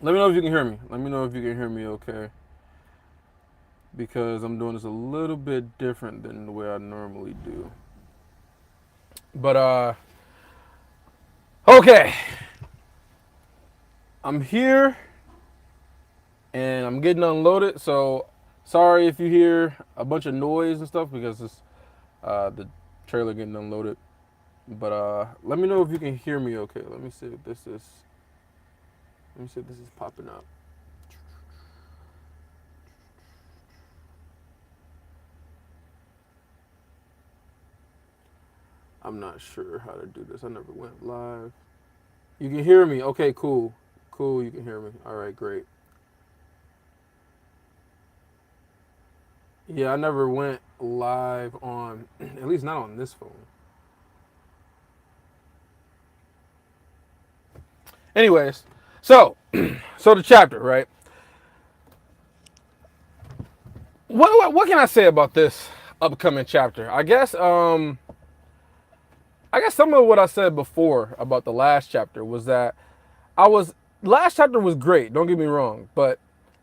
Let me know if you can hear me. Let me know if you can hear me okay. Because I'm doing this a little bit different than the way I normally do. But okay. I'm here and I'm getting unloaded, so sorry if you hear a bunch of noise and stuff because it's the trailer getting unloaded. But let me know if you can hear me okay. Let me see if this is popping up. I'm not sure how to do this. I never went live. You can hear me. Okay, cool. Cool, you can hear me. All right, great. Yeah, I never went live on, at least not on this phone. Anyways, so so the chapter, right? What can I say about this upcoming chapter? I guess some of what I said before about the last chapter was that I was last chapter was great, don't get me wrong, but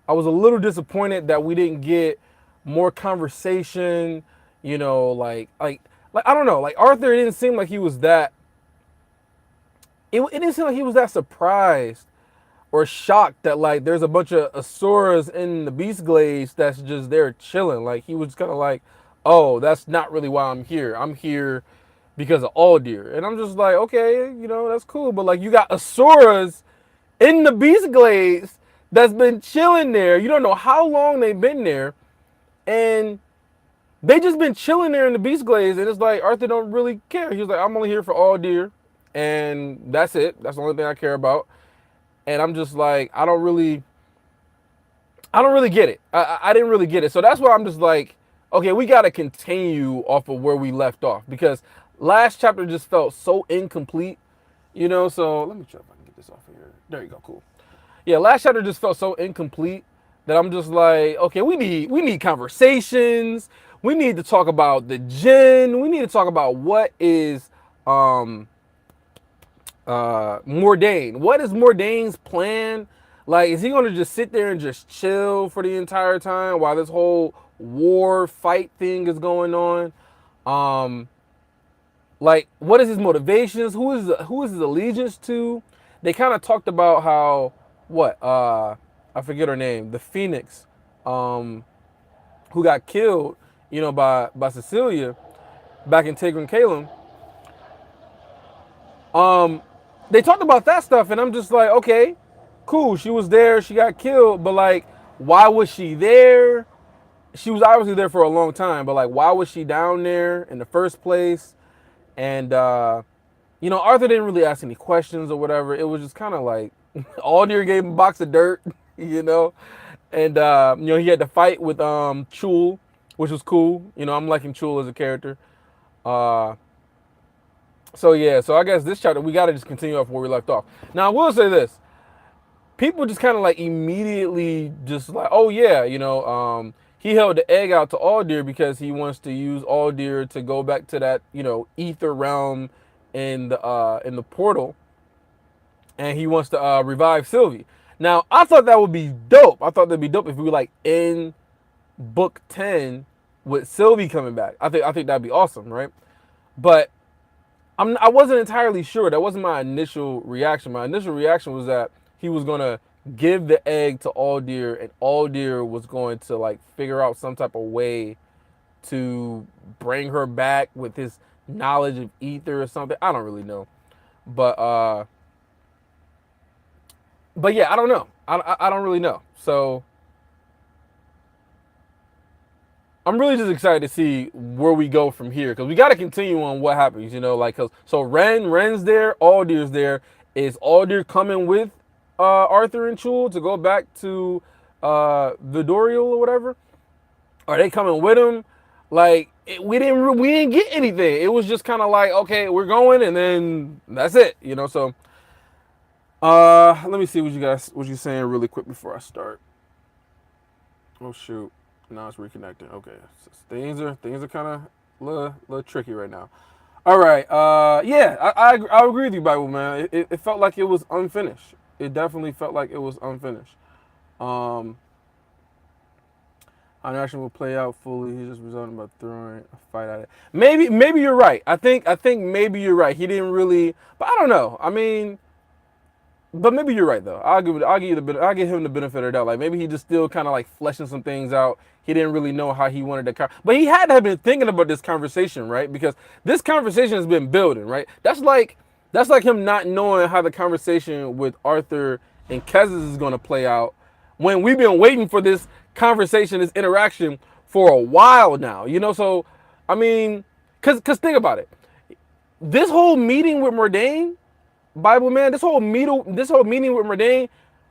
I was a little disappointed that we didn't get more conversation, you know, like I don't know, like Arthur, it didn't seem like he was that it didn't seem like he was that surprised or shocked that like there's a bunch of Asuras in the Beast Glades that's just there chilling. Like he was kind of like, oh, that's not really why I'm here. I'm here because of Aldir. And I'm just like, okay, you know, that's cool. But like you got Asuras in the Beast Glades that's been chilling there. You don't know how long they've been there. And they just been chilling there in the Beast Glades. And it's like Arthur don't really care. He was like, I'm only here for Aldir. And that's it. That's the only thing I care about. And I'm just like, I don't really get it. I didn't really get it. So that's why I'm just like, okay, we got to continue off of where we left off because last chapter just felt so incomplete, you know. So let me try if I can get this off of here. There you go, cool. Yeah, last chapter just felt so incomplete that I'm just like, okay, we need conversations. We need to talk about the Jinn. We need to talk about what is um Mordain. What is Mordain's plan? Like, is he gonna just sit there and just chill for the entire time while this whole war fight thing is going on? Um, like, what is his motivations? Who is his allegiance to? They kind of talked about how what I forget her name, the Phoenix, um, who got killed, you know, by Cecilia back in Tigran Kalem. Um, they talked about that stuff, and I'm just like, okay, cool. She was there, she got killed, but like, why was she there? She was obviously there for a long time, but like, why was she down there in the first place? And you know, Arthur didn't really ask any questions or whatever. It was just kind of like Aldir gave him a box of dirt, you know, and you know, he had to fight with Chul, which was cool. You know, I'm liking Chul as a character. Uh, so yeah, so I guess this chapter we gotta just continue off where we left off. Now I will say this: people just kind of like immediately just like, oh yeah, you know, he held the egg out to Aldir because he wants to use Aldir to go back to that, you know, ether realm in the portal, and he wants to revive Sylvie. Now I thought that would be dope. I thought that'd be dope if we were like in book 10 with Sylvie coming back. I think that'd be awesome, right? But I wasn't entirely sure. That wasn't my initial reaction. My initial reaction was that he was gonna give the egg to Aldir, and Aldir was going to like figure out some type of way to bring her back with his knowledge of ether or something. I don't really know, but yeah, I don't know. I don't really know. So I'm really just excited to see where we go from here because we got to continue on what happens, you know, like cause so Ren's there, Aldir's there. Is Aldir coming with Arthur and Chul to go back to Vidorial or whatever? Are they coming with him? Like we didn't get anything. It was just kind of like, okay, we're going and then that's it, you know. So let me see what you saying really quick before I start. Oh shoot. Now it's reconnecting. Okay. So things are kind of little tricky right now. All right. Yeah, I agree with you, Bible man. It felt like it was unfinished. it definitely felt like it was unfinished. Um, Our action will play out fully. He just resulted by throwing a fight at it. Maybe you're right. I think maybe you're right. He didn't really, but I don't know. I mean, but maybe you're right though. I'll give him the benefit of the doubt. Like maybe he just still kind of like fleshing some things out. He didn't really know how he wanted to, but he had to have been thinking about this conversation, right? Because this conversation has been building, right? That's like him not knowing how the conversation with Arthur and Kezis is going to play out when we've been waiting for this conversation, this interaction for a while now. So I mean, cause think about it. This whole meeting with Mordane, Bible man, this whole meeting with Mordane,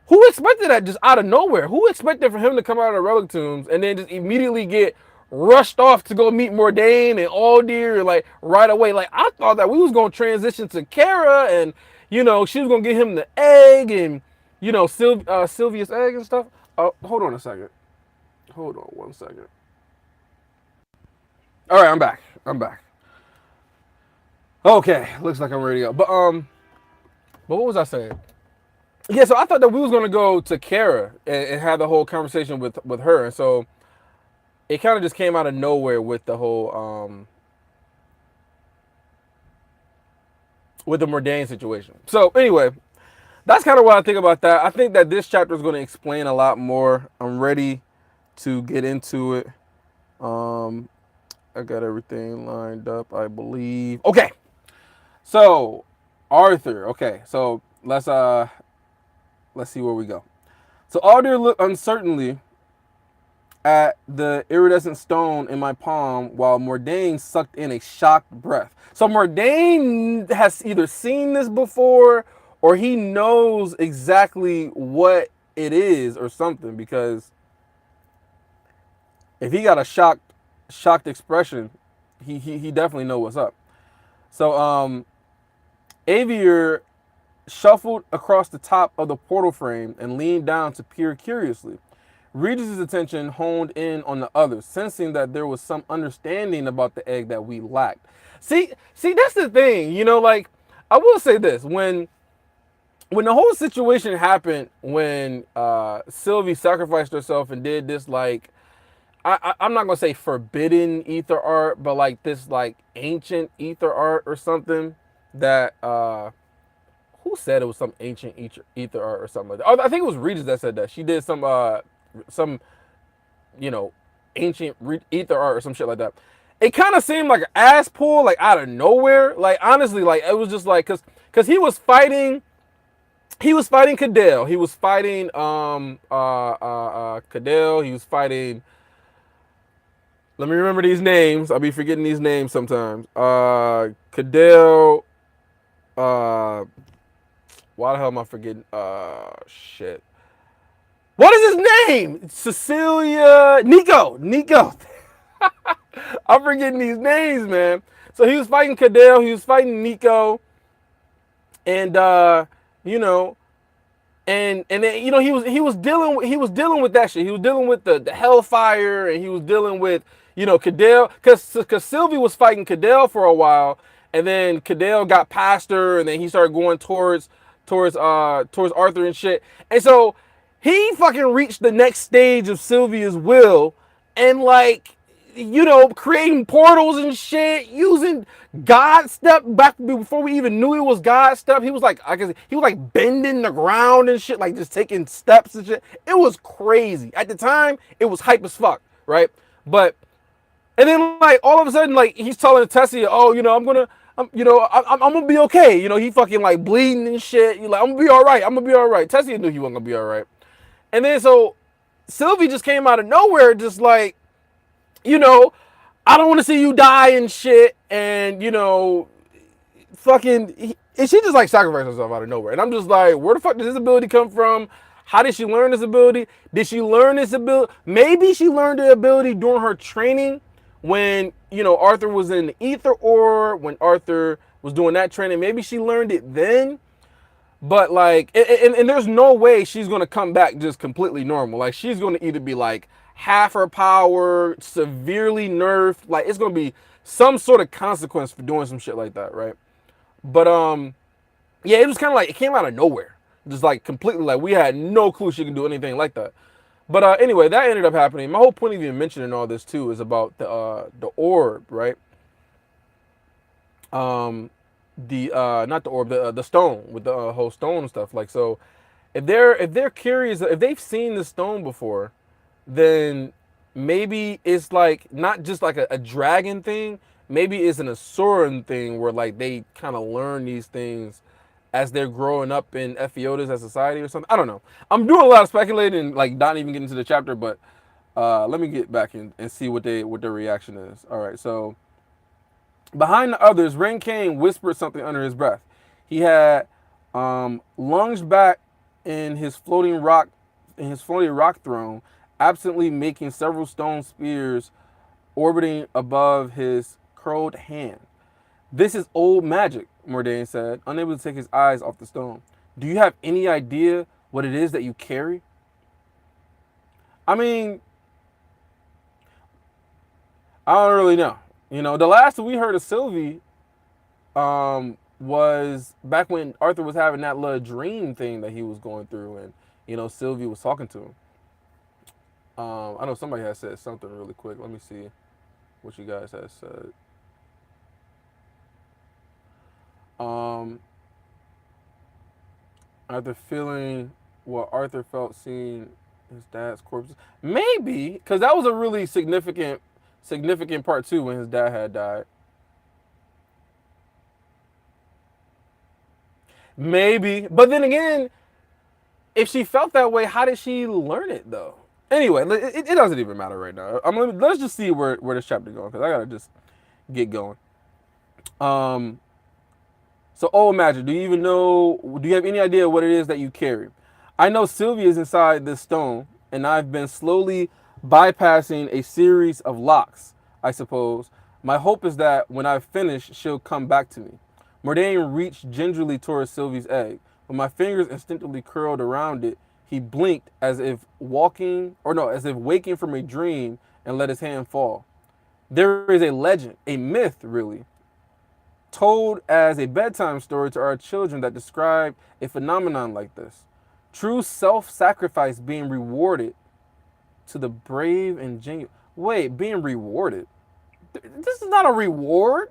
who expected that just out of nowhere? Who expected for him to come out of the relic tombs and then just immediately get rushed off to go meet Mordane and Aldir like right away? Like I thought that we was gonna transition to Kara and she was gonna get him the egg and Sylvia's egg and stuff. Hold on a second. Hold on one second. All right, I'm back. I'm back. Okay, looks like I'm ready to go. But what was I saying? Yeah, so I thought that we was gonna go to Kara and have the whole conversation with her, and so it kind of just came out of nowhere with the whole with the Mordane situation. So anyway, that's kind of what I think about that. I think that this chapter is going to explain a lot more. I'm ready to get into it. I got everything lined up, I believe. Okay, so Arthur. Okay, so let's see where we go. So Aldir looked uncertainly at the iridescent stone in my palm while Mordane sucked in a shocked breath. So Mordane has either seen this before or he knows exactly what it is or something, because if he got a shocked expression, he definitely know what's up. So Avier shuffled across the top of the portal frame and leaned down to peer curiously. Regis' attention honed in on the others, sensing that there was some understanding about the egg that we lacked. See, that's the thing, like, I will say this, when the whole situation happened, when Sylvie sacrificed herself and did this, like, I'm not going to say forbidden ether art, but like this, like, ancient ether art or something that, who said it was some ancient ether art or something like that? Oh, I think it was Regis that said that. She did some ancient ether art or some shit like that. It kind of seemed like an ass pull, like out of nowhere. Like honestly, like it was just like because he was fighting Cadell. He was fighting Cadell. He was fighting. Let me remember these names. I'll be forgetting these names sometimes. Cadell. Why the hell am I forgetting? Shit. What is his name? Cecilia. Nico. I'm forgetting these names, man. So he was fighting Cadell. He was fighting Nico. And and then he was dealing with that shit. He was dealing with the hellfire, and he was dealing with Cadell, because Sylvie was fighting Cadell for a while, and then Cadell got past her, and then he started going towards Arthur and shit. And so he fucking reached the next stage of Sylvia's will, and like, creating portals and shit, using God step back before we even knew it was God step. He was like, I guess he was like bending the ground and shit, like just taking steps and shit. It was crazy. At the time, it was hype as fuck, right? And then like all of a sudden, like he's telling Tessia, oh, I'm gonna be okay. He fucking like bleeding and shit. You're like, I'm gonna be all right. I'm gonna be all right. Tessia knew he wasn't gonna be all right. And then so Sylvie just came out of nowhere, just like, I don't want to see you die and shit. And, and she just like sacrificed herself out of nowhere. And I'm just like, where the fuck did this ability come from? How did she learn this ability? Did she learn this ability? Maybe she learned the ability during her training when, Arthur was in the ether ore, when Arthur was doing that training. Maybe she learned it then. But like, and there's no way she's going to come back just completely normal. Like, she's going to either be like half her power, severely nerfed. Like, it's going to be some sort of consequence for doing some shit like that, right? But yeah, it was kind of like, it came out of nowhere. Just like completely, like we had no clue she could do anything like that. But anyway, that ended up happening. My whole point of even mentioning all this too is about the orb, right? Um, the not the orb, the stone with the whole stone stuff. Like so, if they're curious, if they've seen the stone before, then maybe it's like not just like a dragon thing. Maybe it's an Asuran thing where like they kind of learn these things as they're growing up in Epheotis as society or something. I don't know. I'm doing a lot of speculating, like not even getting to the chapter, but let me get back and see what their reaction is. All right, so behind the others, Ren Kane whispered something under his breath. He had lunged back in his floating rock throne, absently making several stone spears orbiting above his curled hand. This is old magic, Mordain said, unable to take his eyes off the stone. Do you have any idea what it is that you carry? I mean, I don't really know. You know, the last we heard of Sylvie was back when Arthur was having that little dream thing that he was going through, and you know Sylvie was talking to him. I know somebody has said something really quick. Let me see what you guys have said. Um, Arthur feeling what Arthur felt seeing his dad's corpse. Maybe because that was a really significant part too when his dad had died. Maybe, but then again, if she felt that way, how did she learn it though? Anyway, it doesn't even matter right now. Let's just see where this chapter going because I gotta just get going. Um, so old magic. Do you even know? Do you have any idea what it is that you carry? I know Sylvia is inside this stone, and I've been slowly bypassing a series of locks. I suppose my hope is that when I've finished, she'll come back to me. Mordain reached gingerly towards Sylvie's egg. When my fingers instinctively curled around it, he blinked as if waking from a dream and let his hand fall. There is a legend, a myth really, told as a bedtime story to our children that describe a phenomenon like this. True self-sacrifice being rewarded to the brave and genuine. Wait, being rewarded? This is not a reward.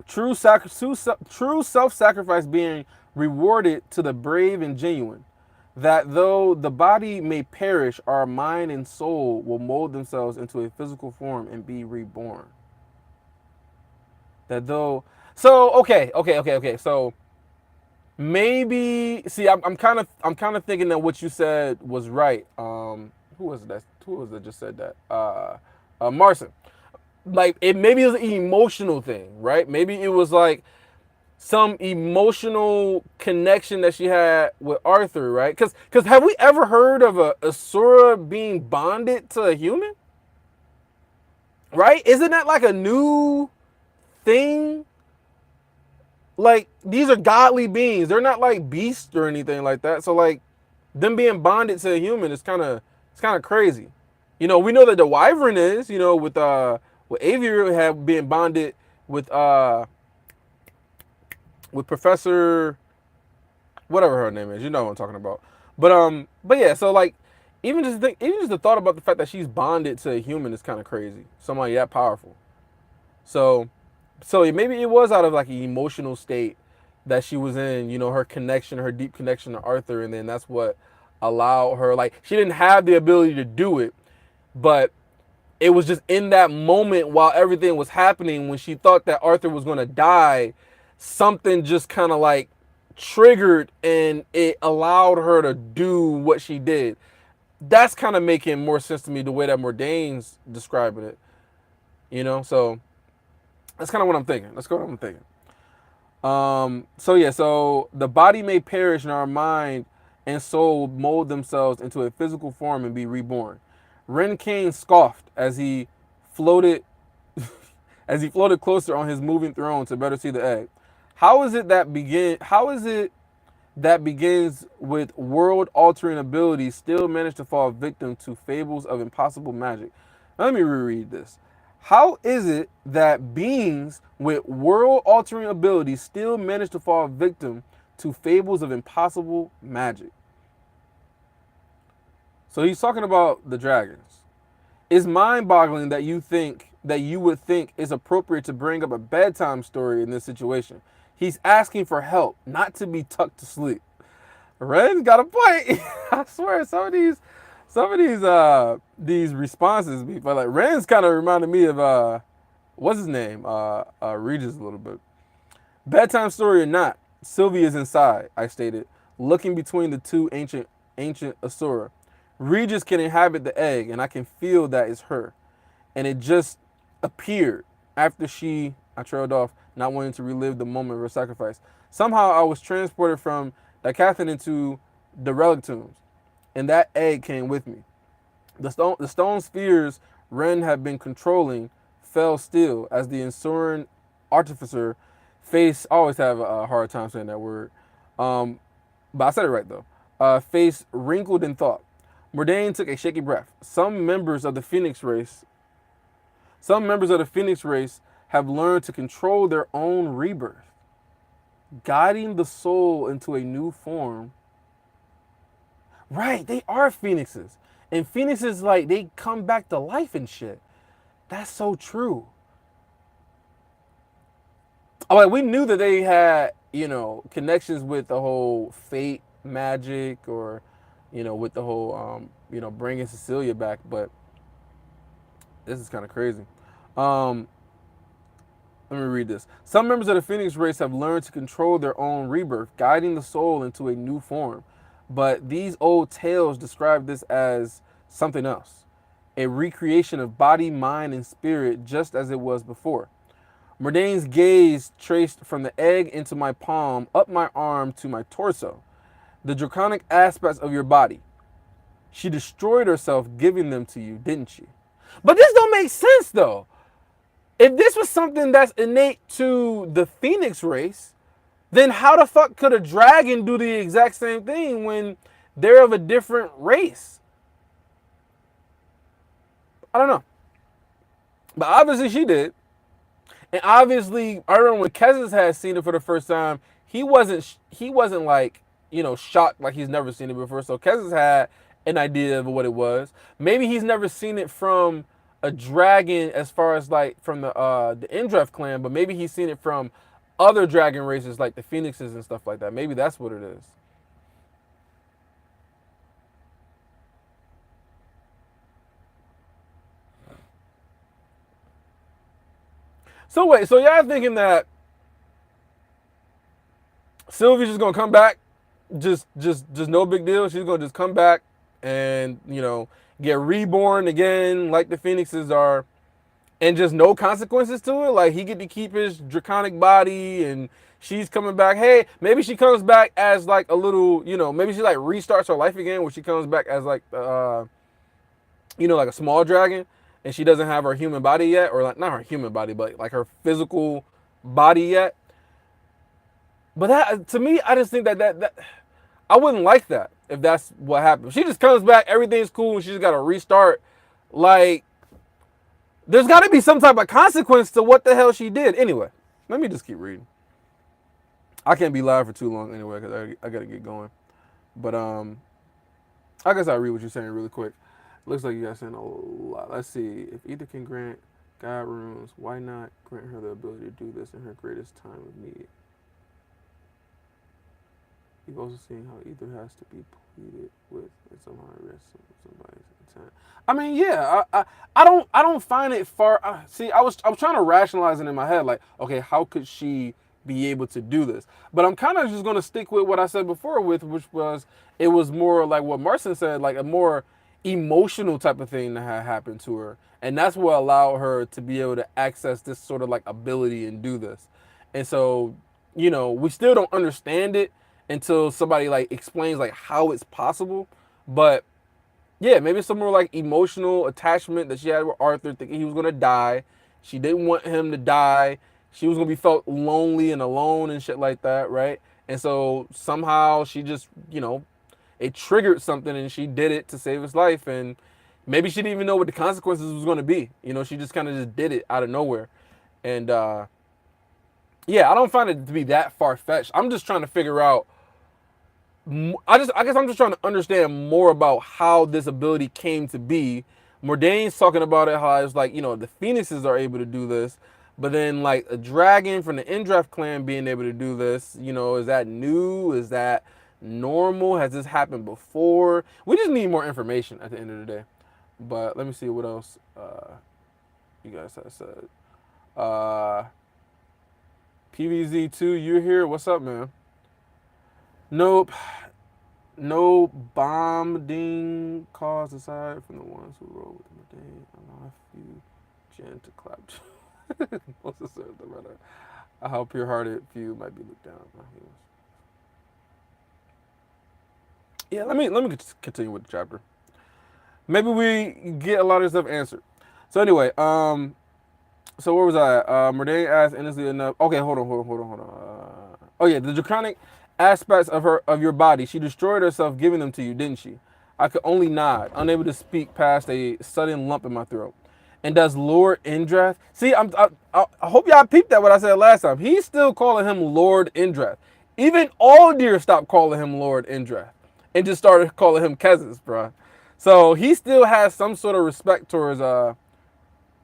True self-sacrifice being rewarded to the brave and genuine. That though the body may perish, our mind and soul will mold themselves into a physical form and be reborn. That though, so okay. So maybe see, I'm kind of thinking that what you said was right. Who was that? Who was that just said that? Marson. Like it maybe it was an emotional thing, right? Maybe it was like some emotional connection that she had with Arthur, right? Because have we ever heard of a Asura being bonded to a human? Right? Isn't that like a new thing? Like these are godly beings. They're not like beasts or anything like that. So like them being bonded to a human is kind of crazy. You know, we know that the Wyvern is, you know, with Aviary have been bonded with Professor whatever her name is. You know what I'm talking about. But yeah, so like even just the thought about the fact that she's bonded to a human is kind of crazy. Somebody that powerful. So so maybe it was out of like an emotional state that she was in, you know, her deep connection to Arthur, and then that's what allowed her, like she didn't have the ability to do it, but it was just in that moment while everything was happening when she thought that Arthur was going to die, something just kind of like triggered and it allowed her to do what she did. That's kind of making more sense to me the way that Mordain's describing it, you know? So that's kind of what I'm thinking. That's kind of what I'm thinking. So yeah, so the body may perish and our mind and soul mold themselves into a physical form and be reborn. Ren Kane scoffed as he floated as he floated closer on his moving throne to better see the egg. How is it that begins with world altering abilities still manage to fall victim to fables of impossible magic? Now, let me reread this. How is it that beings with world altering abilities still manage to fall victim to fables of impossible magic. So he's talking about the dragons. It's mind-boggling that you would think it's appropriate to bring up a bedtime story in this situation. He's asking for help, not to be tucked to sleep. Ren's got a point. I swear, some of these responses be but like Ren's kind of reminded me of what's his name? Regis a little bit. Bedtime story or not, Sylvie is inside, I stated, looking between the two ancient Asura. Regis can inhabit the egg, and I can feel that it's her. And it just appeared after I trailed off, not wanting to relive the moment of her sacrifice. Somehow I was transported from Decathlon into the relic tombs, and that egg came with me. The stone spheres Ren had been controlling fell still as the Asuran artificer face. I always have a hard time saying that word, but I said it right though. Face wrinkled in thought. Mordane took a shaky breath. Some members of the Phoenix race have learned to control their own rebirth, guiding the soul into a new form. Right, they are phoenixes. And phoenixes, like, they come back to life and shit. That's so true. Like, we knew that they had, connections with the whole fate magic or, with the whole, bringing Cecilia back. But this is kind of crazy. Let me read this. Some members of the Phoenix race have learned to control their own rebirth, guiding the soul into a new form. But these old tales describe this as something else, a recreation of body, mind, and spirit just as it was before. Mordane's gaze traced from the egg into my palm, up my arm to my torso, the draconic aspects of your body. She destroyed herself giving them to you, didn't she? But this don't make sense, though. If this was something that's innate to the Phoenix race, then how the fuck could a dragon do the exact same thing when they're of a different race? I don't know. But obviously she did. And obviously, I remember when Kessis had seen it for the first time, he wasn't like, shocked like he's never seen it before. So Kessis had an idea of what it was. Maybe he's never seen it from a dragon as far as like from the Indref clan, but maybe he's seen it from other dragon races like the Phoenixes and stuff like that. Maybe that's what it is. So wait, so y'all thinking that Sylvie's just gonna come back, just no big deal. She's gonna just come back and get reborn again like the Phoenixes are, and just no consequences to it. Like he get to keep his draconic body, and she's coming back. Hey, maybe she comes back as like a little, maybe she like restarts her life again, where she comes back as like like a small dragon, and she doesn't have her human body yet, or like not her human body, but like her physical body yet. But that, to me, I just think that I wouldn't like that if that's what happens. She just comes back, everything's cool, and she just got to restart. Like, there's got to be some type of consequence to what the hell she did. Anyway, let me just keep reading. I can't be live for too long anyway because I got to get going. But I guess I'll read what you're saying really quick. Looks like you guys saying a lot. Let's see. If Ether can grant God runes, why not grant her the ability to do this in her greatest time of need? You've also seen how Ether has to be pleaded with and somehow arrest somebody's intent. I mean, yeah, I don't find it far. See, I was trying to rationalize it in my head, like, okay, how could she be able to do this? But I'm kind of just gonna stick with what I said before, which was it was more like what Marcin said, like a more emotional type of thing that had happened to her, and that's what allowed her to be able to access this sort of like ability and do this. And so, we still don't understand it until somebody like explains like how it's possible. But yeah, maybe some more like emotional attachment that she had with Arthur, thinking he was gonna die. She didn't want him to die. She was gonna be felt lonely and alone and shit like that, right? And so somehow she just, it triggered something and she did it to save his life. And maybe she didn't even know what the consequences was gonna be. She just kind of just did it out of nowhere. And Yeah, I don't find it to be that far fetched. I'm just trying to figure out. I guess I'm just trying to understand more about how this ability came to be. Mordane's talking about it, how it's like, the phoenixes are able to do this, but then like a dragon from the Indrath clan being able to do this, is that new? Is that normal? Has this happened before? We just need more information at the end of the day. But let me see what else you guys have said. Uh, PVZ2, you're here. What's up, man? Nope. No bombing calls aside from the ones who roll with the day. Allow a few gen to clap. Most of the runner. How pure-hearted few might be looked down. Yeah, let me continue with the chapter. Maybe we get a lot of stuff answered. So anyway, so where was I? Mordane asked innocently enough. Okay, hold on. Oh yeah, the draconic aspects of your body. She destroyed herself, giving them to you, didn't she? I could only nod, unable to speak past a sudden lump in my throat. And does Lord Indrath? See, I hope y'all peeped that what I said last time. He's still calling him Lord Indrath. Even Aldir stopped calling him Lord Indrath and just started calling him Kezis, bro. So he still has some sort of respect towards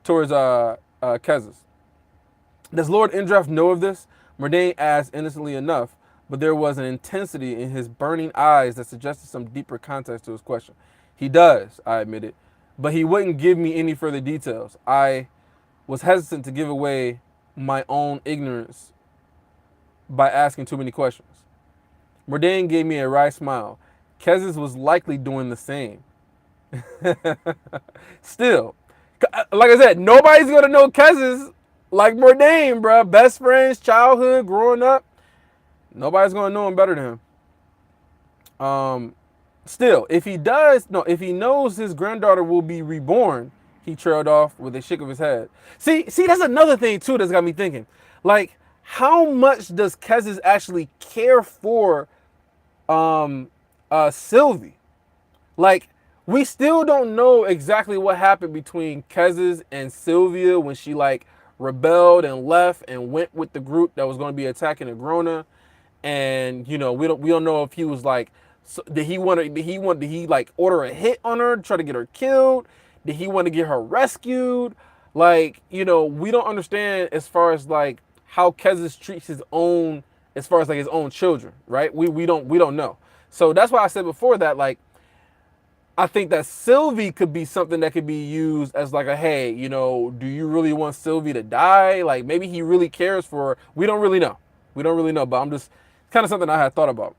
Kezis. Does Lord Indrath know of this? Mordane asked innocently enough, but there was an intensity in his burning eyes that suggested some deeper context to his question. He does, I admitted, but he wouldn't give me any further details. I was hesitant to give away my own ignorance by asking too many questions. Mordane gave me a wry smile. Kezis was likely doing the same. Still, like I said, nobody's gonna know Kezis like Mordane, bro. Best friends, childhood, growing up. Nobody's gonna know him better than him. Still, if he does, no, if he knows his granddaughter will be reborn, he trailed off with a shake of his head. See, that's another thing too that's got me thinking. Like, how much does Kezis actually care for Sylvie? Like, we still don't know exactly what happened between Kezis and Sylvia when she like rebelled and left and went with the group that was going to be attacking Agrona. And we don't know if he was like, so did he like order a hit on her, try to get her killed? Did he want to get her rescued? Like, we don't understand as far as like how Kezis treats his own, as far as like his own children, right? We don't know. So that's why I said before that, like, I think that Sylvie could be something that could be used as like a, hey, do you really want Sylvie to die? Like, maybe he really cares for her. We don't really know. But I'm just kind of something I had thought about.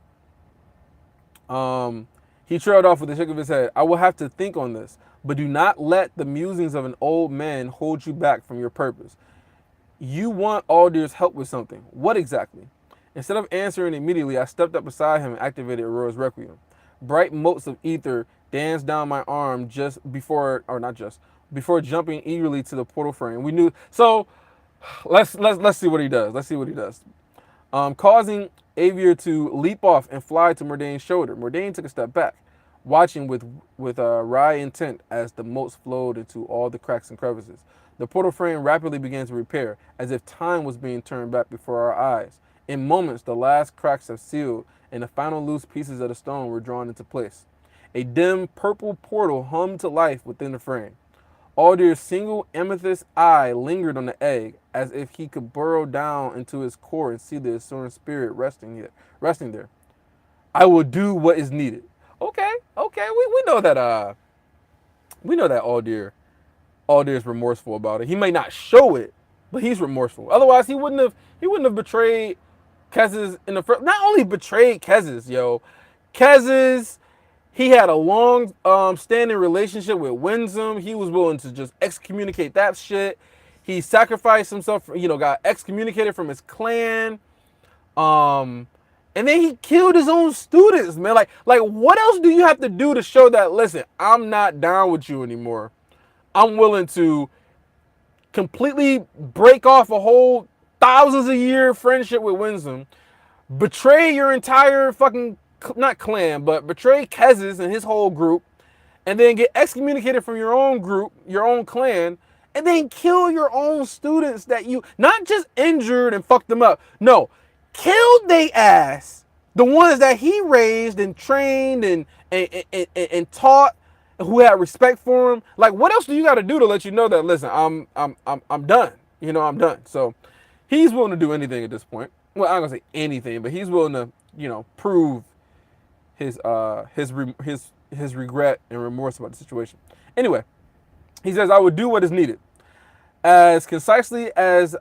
He trailed off with a shake of his head. I will have to think on this, but do not let the musings of an old man hold you back from your purpose. You want Aldir's help with something. What exactly? Instead of answering immediately, I stepped up beside him and activated Aurora's Requiem. Bright motes of ether danced down my arm before jumping eagerly to the portal frame. We knew so. Let's see what he does. Causing Avier to leap off and fly to Mordane's shoulder. Mordane took a step back, watching with wry intent as the motes flowed into all the cracks and crevices. The portal frame rapidly began to repair, as if time was being turned back before our eyes. In moments, the last cracks have sealed, and the final loose pieces of the stone were drawn into place. A dim purple portal hummed to life within the frame. Aldir's single amethyst eye lingered on the egg, as if he could burrow down into its core and see the Asuran spirit resting there. I will do what is needed. Okay. We know that Aldir is remorseful about it. He may not show it, but he's remorseful. Otherwise, he wouldn't have betrayed Kezis in the first. Not only betrayed Kezis, Kezis. He had a long standing relationship with Winsome. He was willing to just excommunicate that shit. He sacrificed himself, got excommunicated from his clan. And then he killed his own students, man. Like what else do you have to do to show that, listen, I'm not down with you anymore. I'm willing to completely break off a whole thousands of year friendship with Winsome, betray your entire fucking, not clan, but betray Kezis and his whole group, and then get excommunicated from your own group, your own clan, and then kill your own students that you not just injured and fucked them up. No, killed they ass. The ones that he raised and trained and taught, who had respect for him. Like, what else do you got to do to let you know that? Listen, I'm done. You know, I'm done. So he's willing to do anything at this point. Well, I'm gonna say anything, but he's willing to, prove his regret and remorse about the situation. Anyway, he says, I would do what is needed. As concisely as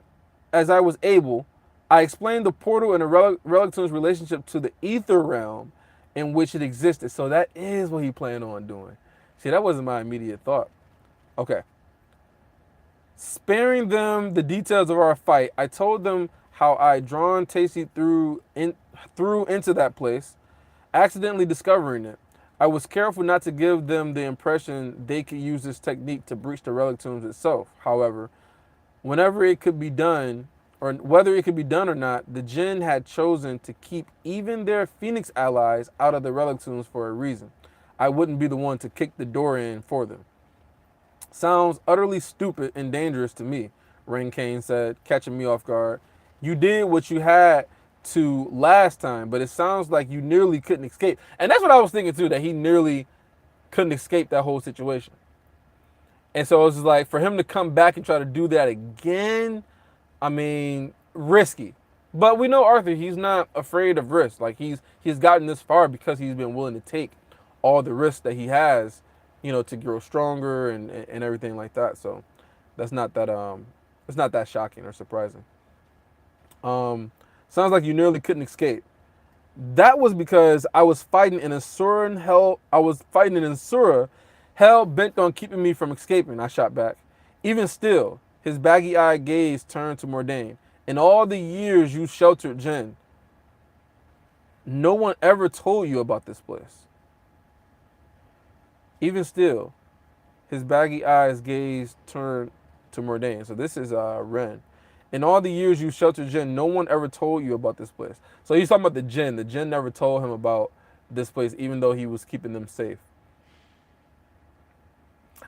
I was able, I explained the portal and the Relic Tomb's relationship to the ether realm in which it existed. So that is what he planned on doing. See, that wasn't my immediate thought. Okay. Sparing them the details of our fight, I told them how I drawn Tacy through into that place, accidentally discovering it. I was careful not to give them the impression they could use this technique to breach the Relic Tombs itself. However, whenever it could be done, or whether it could be done or not, the Jinn had chosen to keep even their Phoenix allies out of the Relic Tombs for a reason. I wouldn't be the one to kick the door in for them. Sounds utterly stupid and dangerous to me, Rain Kane said, catching me off guard. You did what you had to last time, but it sounds like you nearly couldn't escape. And that's what I was thinking too, that he nearly couldn't escape that whole situation. And so it was like, for him to come back and try to do that again, I mean, risky. But we know Arthur, he's not afraid of risk. Like he's gotten this far because he's been willing to take all the risks that he has, to grow stronger and everything like that. So that's not that it's not that shocking or surprising. Sounds like you nearly couldn't escape. That was because I was fighting an Asuran hell. I was fighting an Asura, hell bent on keeping me from escaping. I shot back. Even still, his baggy-eyed gaze turned to Mordain. In all the years you sheltered Jinn, no one ever told you about this place. Even still, his baggy eyes gaze turned to Mordain. So this is Ren. In all the years you sheltered Jinn, no one ever told you about this place. So he's talking about the Jinn. The Jinn never told him about this place, even though he was keeping them safe.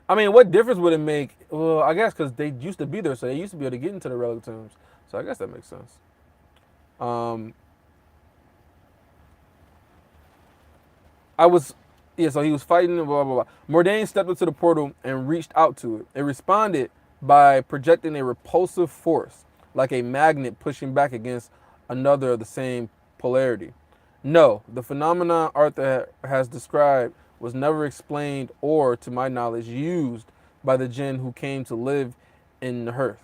I mean, what difference would it make? Well, I guess because they used to be there, so they used to be able to get into the Relic Tombs. So I guess that makes sense. I was, yeah, so he was fighting, blah, blah, blah. Mordain stepped into the portal and reached out to it. It responded by projecting a repulsive force, like a magnet pushing back against another of the same polarity. No, the phenomenon Arthur has described was never explained or, to my knowledge, used by the Jinn who came to live in the hearth.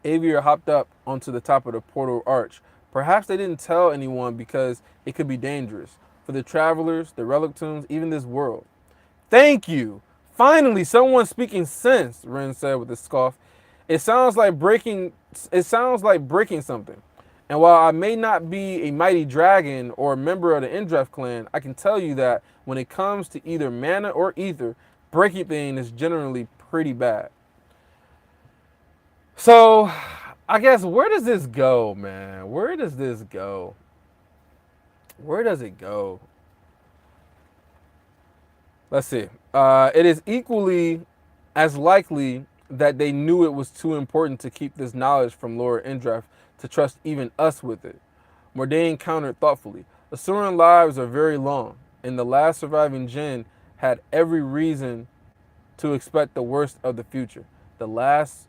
Avier hopped up onto the top of the portal arch. Perhaps they didn't tell anyone because it could be dangerous for the travelers, the Relic Tombs, even this world. Thank you. Finally, someone speaking sense, Ren said with a scoff. It sounds like breaking something. And while I may not be a mighty dragon or a member of the Indref clan, I can tell you that when it comes to either mana or ether, breaking things is generally pretty bad. So, I guess, where does this go, man? Where does this go? Where does it go? Let's see. It is equally as likely that they knew it was too important to keep this knowledge from Lord Indref to trust even us with it. Mordain countered thoughtfully. Asuran lives are very long, and the last surviving Jinn had every reason to expect the worst of the future. The last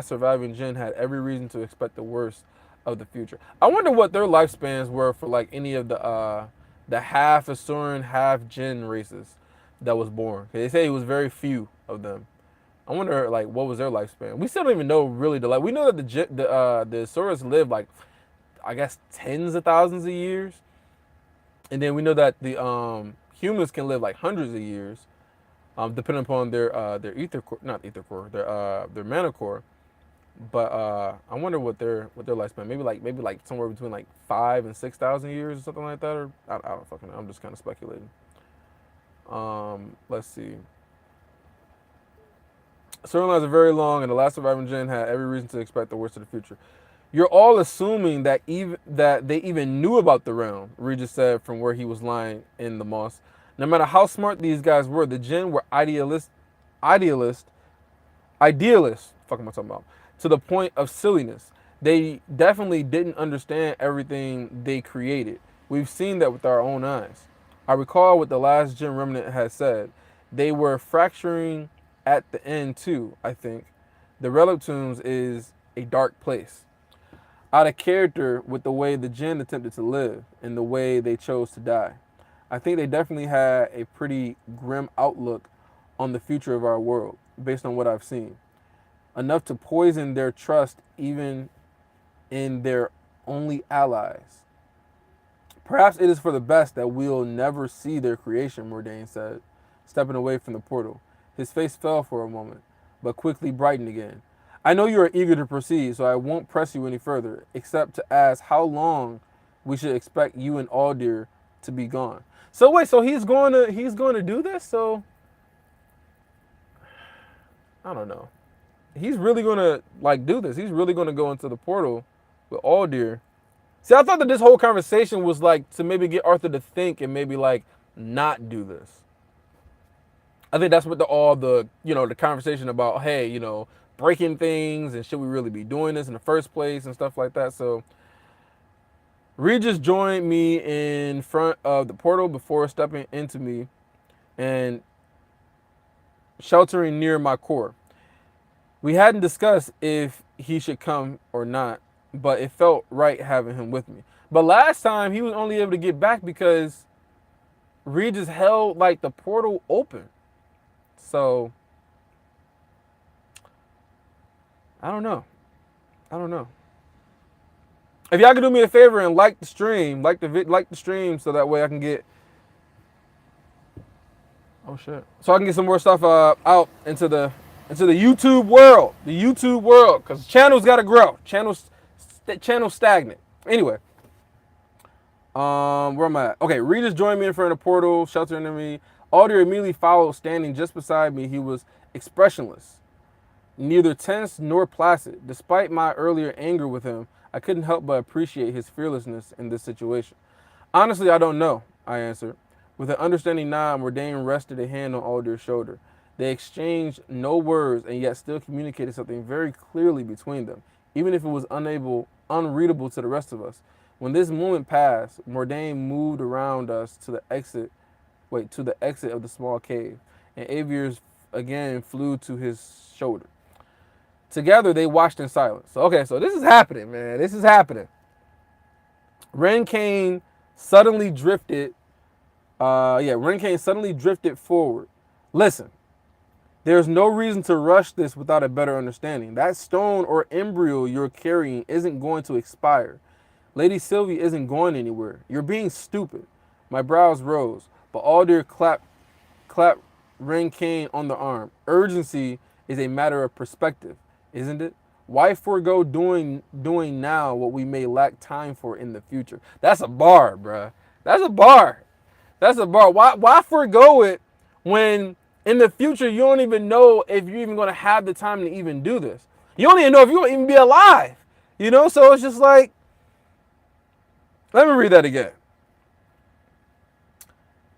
surviving Jinn had every reason to expect the worst of the future. I wonder what their lifespans were for like any of the half Asuran, half Jinn races that was born. They say it was very few of them. I wonder like what was their lifespan. We still don't even know really the life. We know that the Asuras live like I guess tens of thousands of years, and then we know that the humans can live like hundreds of years. Depending upon their ether core, not ether core, their mana core. But I wonder what their lifespan. Maybe like somewhere between like 5,000 and 6,000 years or something like that. Or I don't fucking know. I'm just kind of speculating. Let's see. Certain lives are very long, and the last surviving Jinn had every reason to expect the worst of the future. You're all assuming that they even knew about the realm, Regis said from where he was lying in the moss. No matter how smart these guys were, the Jinn were idealists Idealists, fuck am I talking about? To the point of silliness. They definitely didn't understand everything they created. We've seen that with our own eyes. I recall what the last Gen Remnant had said. They were fracturing at the end too, I think. The Reliptunes is a dark place. Out of character with the way the Jinn attempted to live and the way they chose to die. I think they definitely had a pretty grim outlook on the future of our world, based on what I've seen. Enough to poison their trust even in their only allies. Perhaps it is for the best that we'll never see their creation, Mordain said, stepping away from the portal. His face fell for a moment, but quickly brightened again. I know you are eager to proceed, so I won't press you any further, except to ask how long we should expect you and Aldir to be gone. So wait, so he's going to do this? So I don't know. He's really gonna like do this. He's really gonna go into the portal with Aldir. See, I thought that this whole conversation was like to maybe get Arthur to think and maybe like not do this. I think that's what all the the conversation about, hey, breaking things and should we really be doing this in the first place and stuff like that. So Regis joined me in front of the portal before stepping into me and sheltering near my core. We hadn't discussed if he should come or not, but it felt right having him with me. But last time he was only able to get back because Regis held like the portal open. So I don't know. If y'all can do me a favor and like the stream, like the stream, so that way I can get so I can get some more stuff out into the YouTube world, because channels got to grow. Channels stagnant. Anyway, where am I at? Okay, Regis joined me in front of the portal, sheltering me. Aldir immediately followed, standing just beside me. He was expressionless, neither tense nor placid. Despite my earlier anger with him, I couldn't help but appreciate his fearlessness in this situation. Honestly, I don't know, I answered. With an understanding nod, Mordain rested a hand on Aldir's shoulder. They exchanged no words and yet still communicated something very clearly between them, even if it was unreadable to the rest of us. When this moment passed, Mordain moved around us to the exit of the small cave, and Aviers again flew to his shoulder. Together, they watched in silence. So this is happening, man. This is happening. Renkane suddenly drifted. Renkane suddenly drifted forward. Listen, there's no reason to rush this without a better understanding. That stone or embryo you're carrying isn't going to expire. Lady Sylvie isn't going anywhere. You're being stupid. My brows rose, but Aldir clapped Renkane on the arm. Urgency is a matter of perspective, isn't it? Why forego doing now what we may lack time for in the future? That's a bar, bruh. That's a bar. Why forego it when in the future you don't even know if you're even going to have the time to even do this? You don't even know if you're going to even be alive. So it's just like, let me read that again.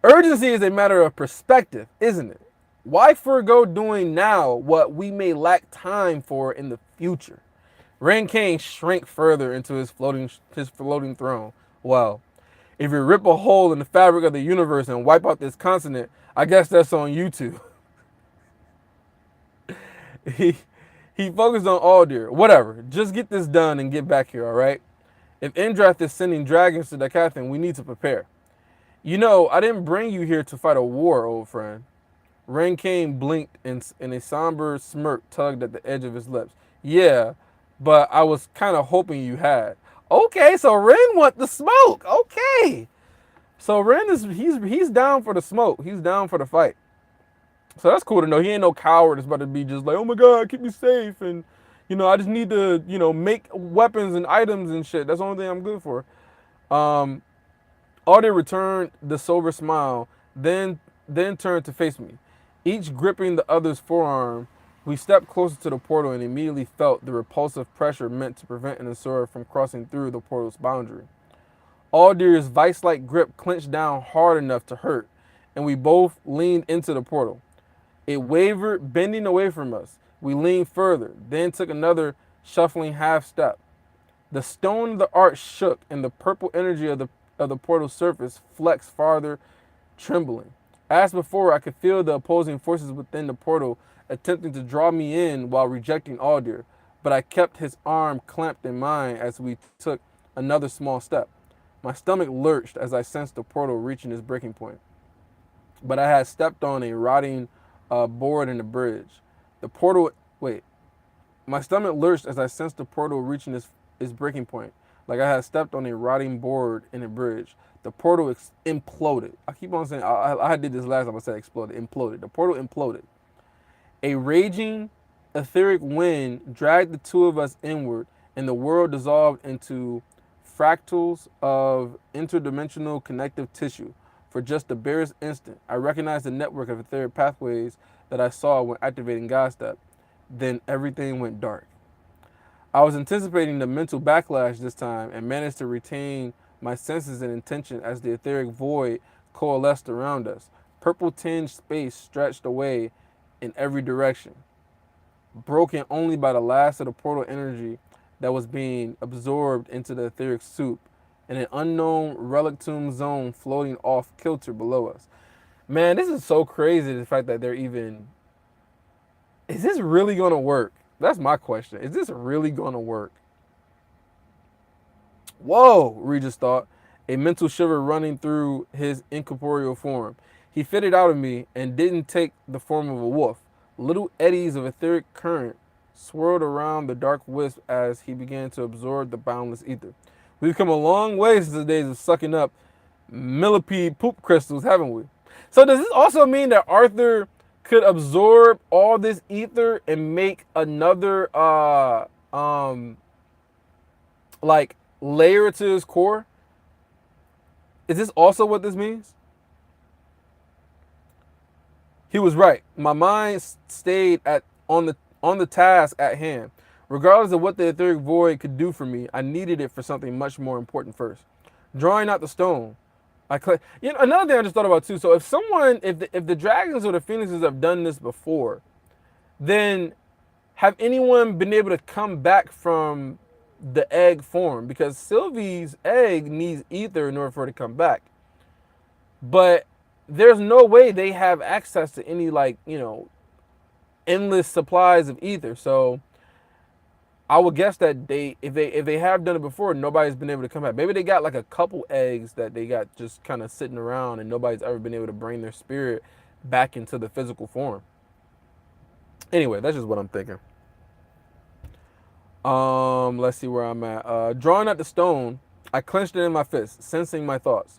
Urgency is a matter of perspective, isn't it? Why forego doing now what we may lack time for in the future? Renkane shrank further into his floating throne. Well, if you rip a hole in the fabric of the universe and wipe out this continent, I guess that's on YouTube. He focused on Aldir. Whatever, just get this done and get back here, all right? If Indrath is sending dragons to Decathlon, we need to prepare. I didn't bring you here to fight a war, old friend. Renkane blinked and a somber smirk tugged at the edge of his lips. Yeah, but I was kind of hoping you had. Okay, so Ren want the smoke. Okay. So Ren he's down for the smoke. He's down for the fight. So that's cool to know. He ain't no coward that's about to be just like, oh my God, keep me safe. And, I just need to, make weapons and items and shit. That's the only thing I'm good for. Aldir returned the sober smile, then turned to face me. Each gripping the other's forearm, we stepped closer to the portal and immediately felt the repulsive pressure meant to prevent an Asura from crossing through the portal's boundary. Aldir's vice-like grip clenched down hard enough to hurt, and we both leaned into the portal. It wavered, bending away from us. We leaned further, then took another shuffling half step. The stone of the arch shook, and the purple energy of the portal's surface flexed farther, trembling. As before, I could feel the opposing forces within the portal attempting to draw me in while rejecting Aldir, but I kept his arm clamped in mine as we took another small step. My stomach lurched as I sensed the portal reaching its breaking point, but I had stepped on a rotting board in the bridge. The portal, wait, my stomach lurched as I sensed the portal reaching its breaking point, like I had stepped on a rotting board in a bridge. The portal imploded. I keep on saying, I did this last time, I said exploded, imploded. The portal imploded. A raging, etheric wind dragged the two of us inward, and the world dissolved into fractals of interdimensional connective tissue. For just the barest instant, I recognized the network of etheric pathways that I saw when activating Godstep. Then everything went dark. I was anticipating the mental backlash this time and managed to retain my senses and intention as the etheric void coalesced around us. Purple tinged space stretched away in every direction, broken only by the last of the portal energy that was being absorbed into the etheric soup, and an unknown relic tomb zone floating off kilter below us. Man, this is so crazy, the fact that they're even... Is this really going to work? That's my question. Is this really going to work? Whoa, Regis thought, a mental shiver running through his incorporeal form. He fitted out of me and didn't take the form of a wolf. Little eddies of etheric current swirled around the dark wisp as he began to absorb the boundless ether. We've come a long way since the days of sucking up millipede poop crystals, haven't we? So does this also mean that Arthur could absorb all this ether and make another like layer to his core? Is this also what this means? He was right. My mind stayed on the task at hand. Regardless of what the etheric void could do for me, I needed it for something much more important first. Drawing out the stone, another thing I just thought about too. So if the dragons or the phoenixes have done this before, then have anyone been able to come back from the egg form? Because Sylvie's egg needs ether in order for it to come back. But there's no way they have access to any endless supplies of ether. So I would guess that if they have done it before, nobody's been able to come back. Maybe they got like a couple eggs that they got just kind of sitting around and nobody's ever been able to bring their spirit back into the physical form. Anyway, that's just what I'm thinking. Let's see where I'm at. Drawing at the stone, I clenched it in my fist, sensing my thoughts.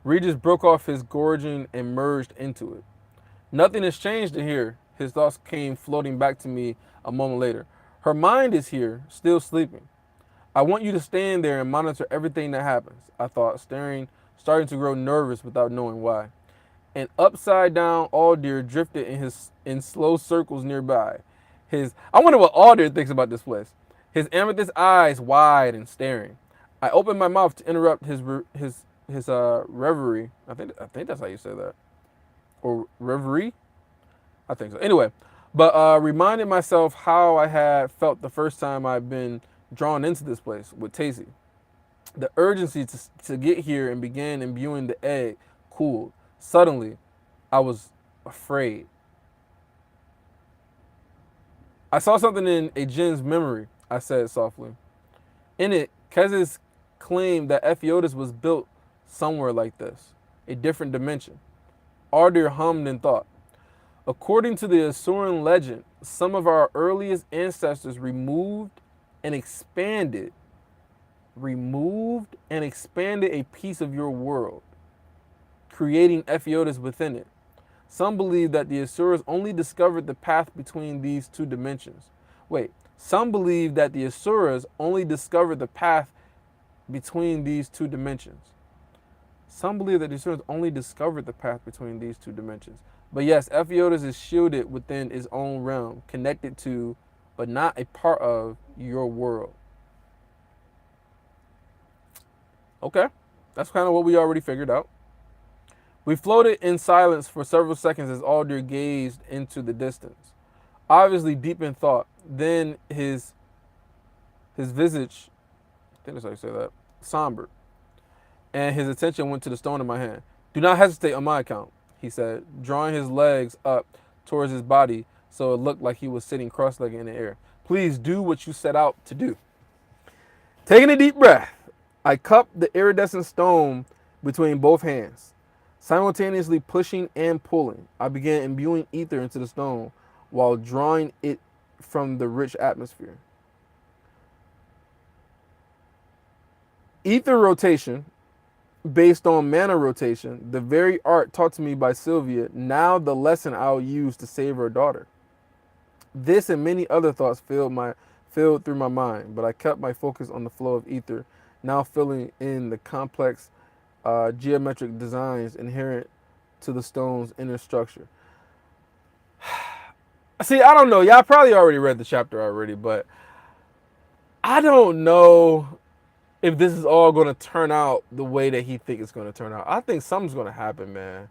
Regis broke off his gorging and merged into it. Nothing has changed in here. His thoughts came floating back to me a moment later. Her mind is here, still sleeping. I want you to stand there and monitor everything that happens, I thought, starting to grow nervous without knowing why. An upside down Aldir drifted in slow circles nearby. I wonder what Aldir thinks about this place. His amethyst eyes wide and staring. I opened my mouth to interrupt his reverie. I think that's how you say that. Or reverie? I think so. Anyway, but reminded myself how I had felt the first time I'd been drawn into this place with Tacy. The urgency to get here and begin imbuing the egg cooled. Suddenly, I was afraid. I saw something in a Jin's memory, I said softly. In it, Kez's claimed that Ephiodus was built somewhere like this, a different dimension. Aldir hummed in thought. According to the Asuran legend, some of our earliest ancestors removed and expanded a piece of your world, creating Ephiodus within it. Some believe that the Asuras only discovered the path between these two dimensions. Some believe that the Asuras only discovered the path between these two dimensions. Some believe that the Asuras only discovered the path between these two dimensions. But yes, Ephiodus is shielded within his own realm, connected to, but not a part of, your world. Okay, that's kind of what we already figured out. We floated in silence for several seconds as Aldir gazed into the distance. obviously deep in thought. Then his visage, I think that's how you say that, somber, and his attention went to the stone in my hand. Do not hesitate on my account, he said, drawing his legs up towards his body so it looked like he was sitting cross-legged in the air. Please do what you set out to do. Taking a deep breath, I cupped the iridescent stone between both hands, simultaneously pushing and pulling. I began imbuing ether into the stone while drawing it from the rich atmosphere. Ether rotation, based on mana rotation, the very art taught to me by Sylvia, now the lesson I'll use to save her daughter. This and many other thoughts filled through my mind, but I kept my focus on the flow of ether, now filling in the complex geometric designs inherent to the stone's inner structure. See, I don't know. Y'all probably already read the chapter already, but I don't know if this is all going to turn out the way that he thinks it's going to turn out. I think something's going to happen, man.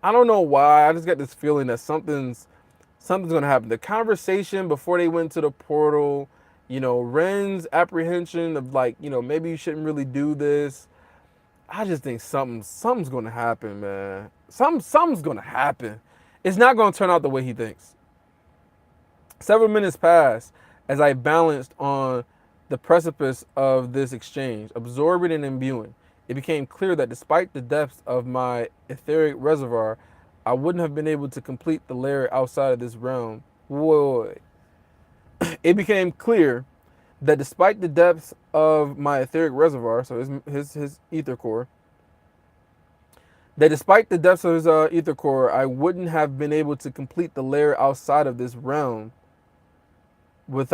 I don't know why. I just got this feeling that something's going to happen. The conversation before they went to the portal, Ren's apprehension of like, maybe you shouldn't really do this. I just think something's going to happen, man. Something's going to happen. It's not going to turn out the way he thinks. Several minutes passed as I balanced on the precipice of this exchange, absorbing and imbuing. It became clear that despite the depths of my etheric reservoir, I wouldn't have been able to complete the layer outside of this realm. Whoa. It became clear that despite the depths of my etheric reservoir, so his ether core, that despite the depths of his ether core, I wouldn't have been able to complete the layer outside of this realm with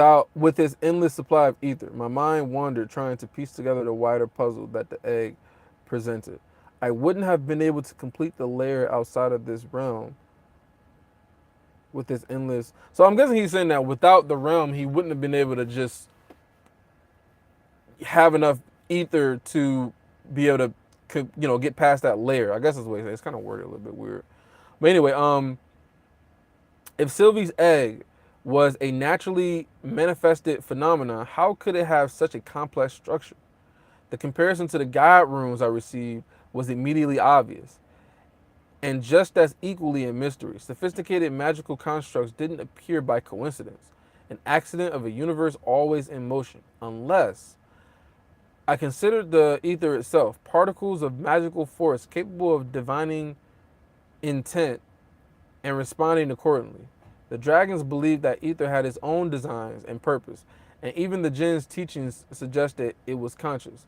this endless supply of ether. My mind wandered, trying to piece together the wider puzzle that the egg presented. I wouldn't have been able to complete the layer outside of this realm with this endless. So I'm guessing he's saying that without the realm, he wouldn't have been able to just have enough ether to be able to, get past that layer. I guess that's what he said. It's kind of worded a little bit weird. But anyway, if Sylvie's egg was a naturally manifested phenomenon, how could it have such a complex structure? The comparison to the guide runes I received was immediately obvious, and just as equally a mystery. Sophisticated magical constructs didn't appear by coincidence, an accident of a universe always in motion, unless I considered the ether itself, particles of magical force capable of divining intent and responding accordingly. The dragons believed that ether had its own designs and purpose, and even the jinn's teachings suggested it was conscious.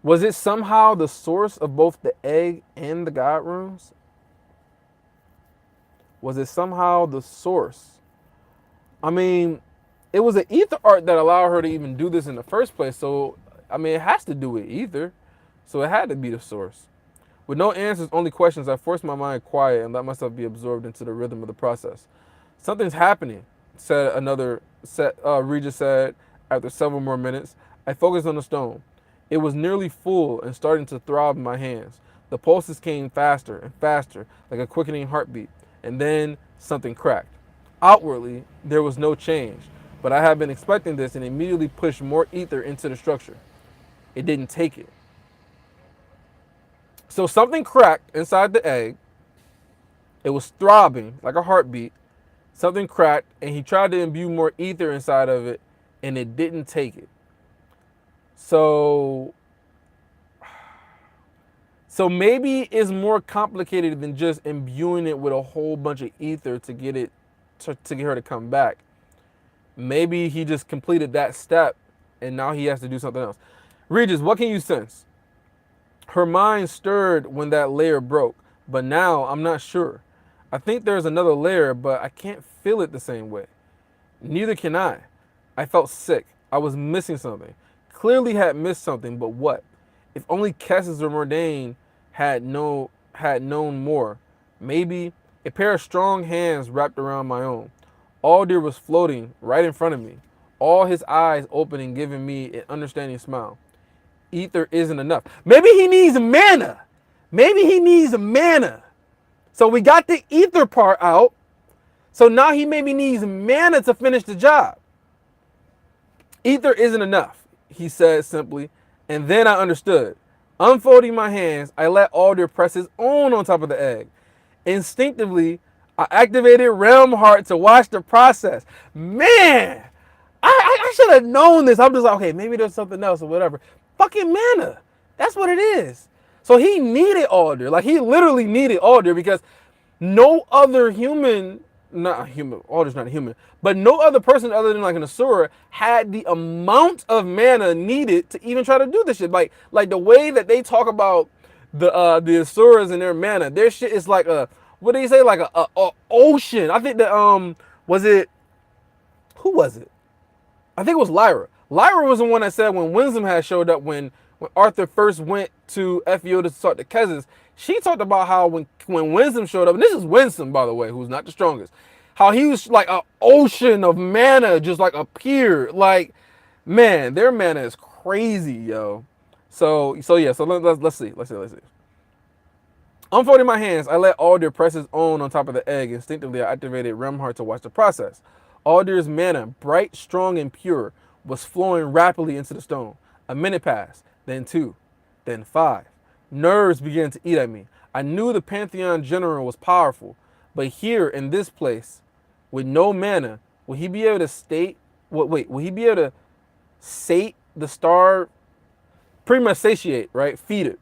Was it somehow the source of both the egg and the guide runes? Was it somehow the source? I mean, it was an ether art that allowed her to even do this in the first place, so, it has to do with ether, so it had to be the source. With no answers, only questions, I forced my mind quiet and let myself be absorbed into the rhythm of the process. Something's happening, Regis said after several more minutes. I focused on the stone. It was nearly full and starting to throb in my hands. The pulses came faster and faster, like a quickening heartbeat, and then something cracked. Outwardly, there was no change, but I had been expecting this and immediately pushed more ether into the structure. It didn't take it. So something cracked inside the egg. It was throbbing like a heartbeat. Something cracked, and he tried to imbue more ether inside of it, and it didn't take it. So maybe it's more complicated than just imbuing it with a whole bunch of ether to get her to come back. Maybe he just completed that step, and now he has to do something else. Regis, what can you sense? Her mind stirred when that layer broke, but now I'm not sure. I think there's another layer, but I can't feel it the same way. Neither can I. I felt sick. I was missing something. Clearly had missed something, but what? If only Kessis or Mordane had known more. Maybe a pair of strong hands wrapped around my own. Aldir was floating right in front of me, all his eyes open and giving me an understanding smile. Ether isn't enough. Maybe he needs mana. So we got the ether part out. So now he maybe needs mana to finish the job. Ether isn't enough, he said simply, and then I understood. Unfolding my hands, I let Alder press his own on top of the egg. Instinctively, I activated Realm Heart to watch the process. Man, I should have known this. I'm just like, okay, maybe there's something else or whatever. Fucking mana. That's what it is. So he needed Alder. Like, he literally needed Alder because no other human, not human, Alder's not a human, but no other person other than like an Asura had the amount of mana needed to even try to do this shit. Like the way that they talk about the Asuras and their mana, their shit is like a, what do you say, like a ocean. I think that was it, who was it? I think it was Lyra. Lyra was the one that said when Winsome had showed up when Arthur first went to FEO to talk to Kessis, she talked about how when Winsome showed up, and this is Winsome, by the way, who's not the strongest, how he was like an ocean of mana just like appeared. Like, man, their mana is crazy, yo. So yeah, so let's see. Unfolding my hands, I let Alder press his own on top of the egg. Instinctively, I activated Remheart to watch the process. Alder's mana, bright, strong, and pure, was flowing rapidly into the stone. A minute passed, then 2, then 5. Nerves began to eat at me. I knew the Pantheon General was powerful, but here in this place, with no mana, will he be able to will he be able to sate the starved, pretty much satiate, right? Feed it.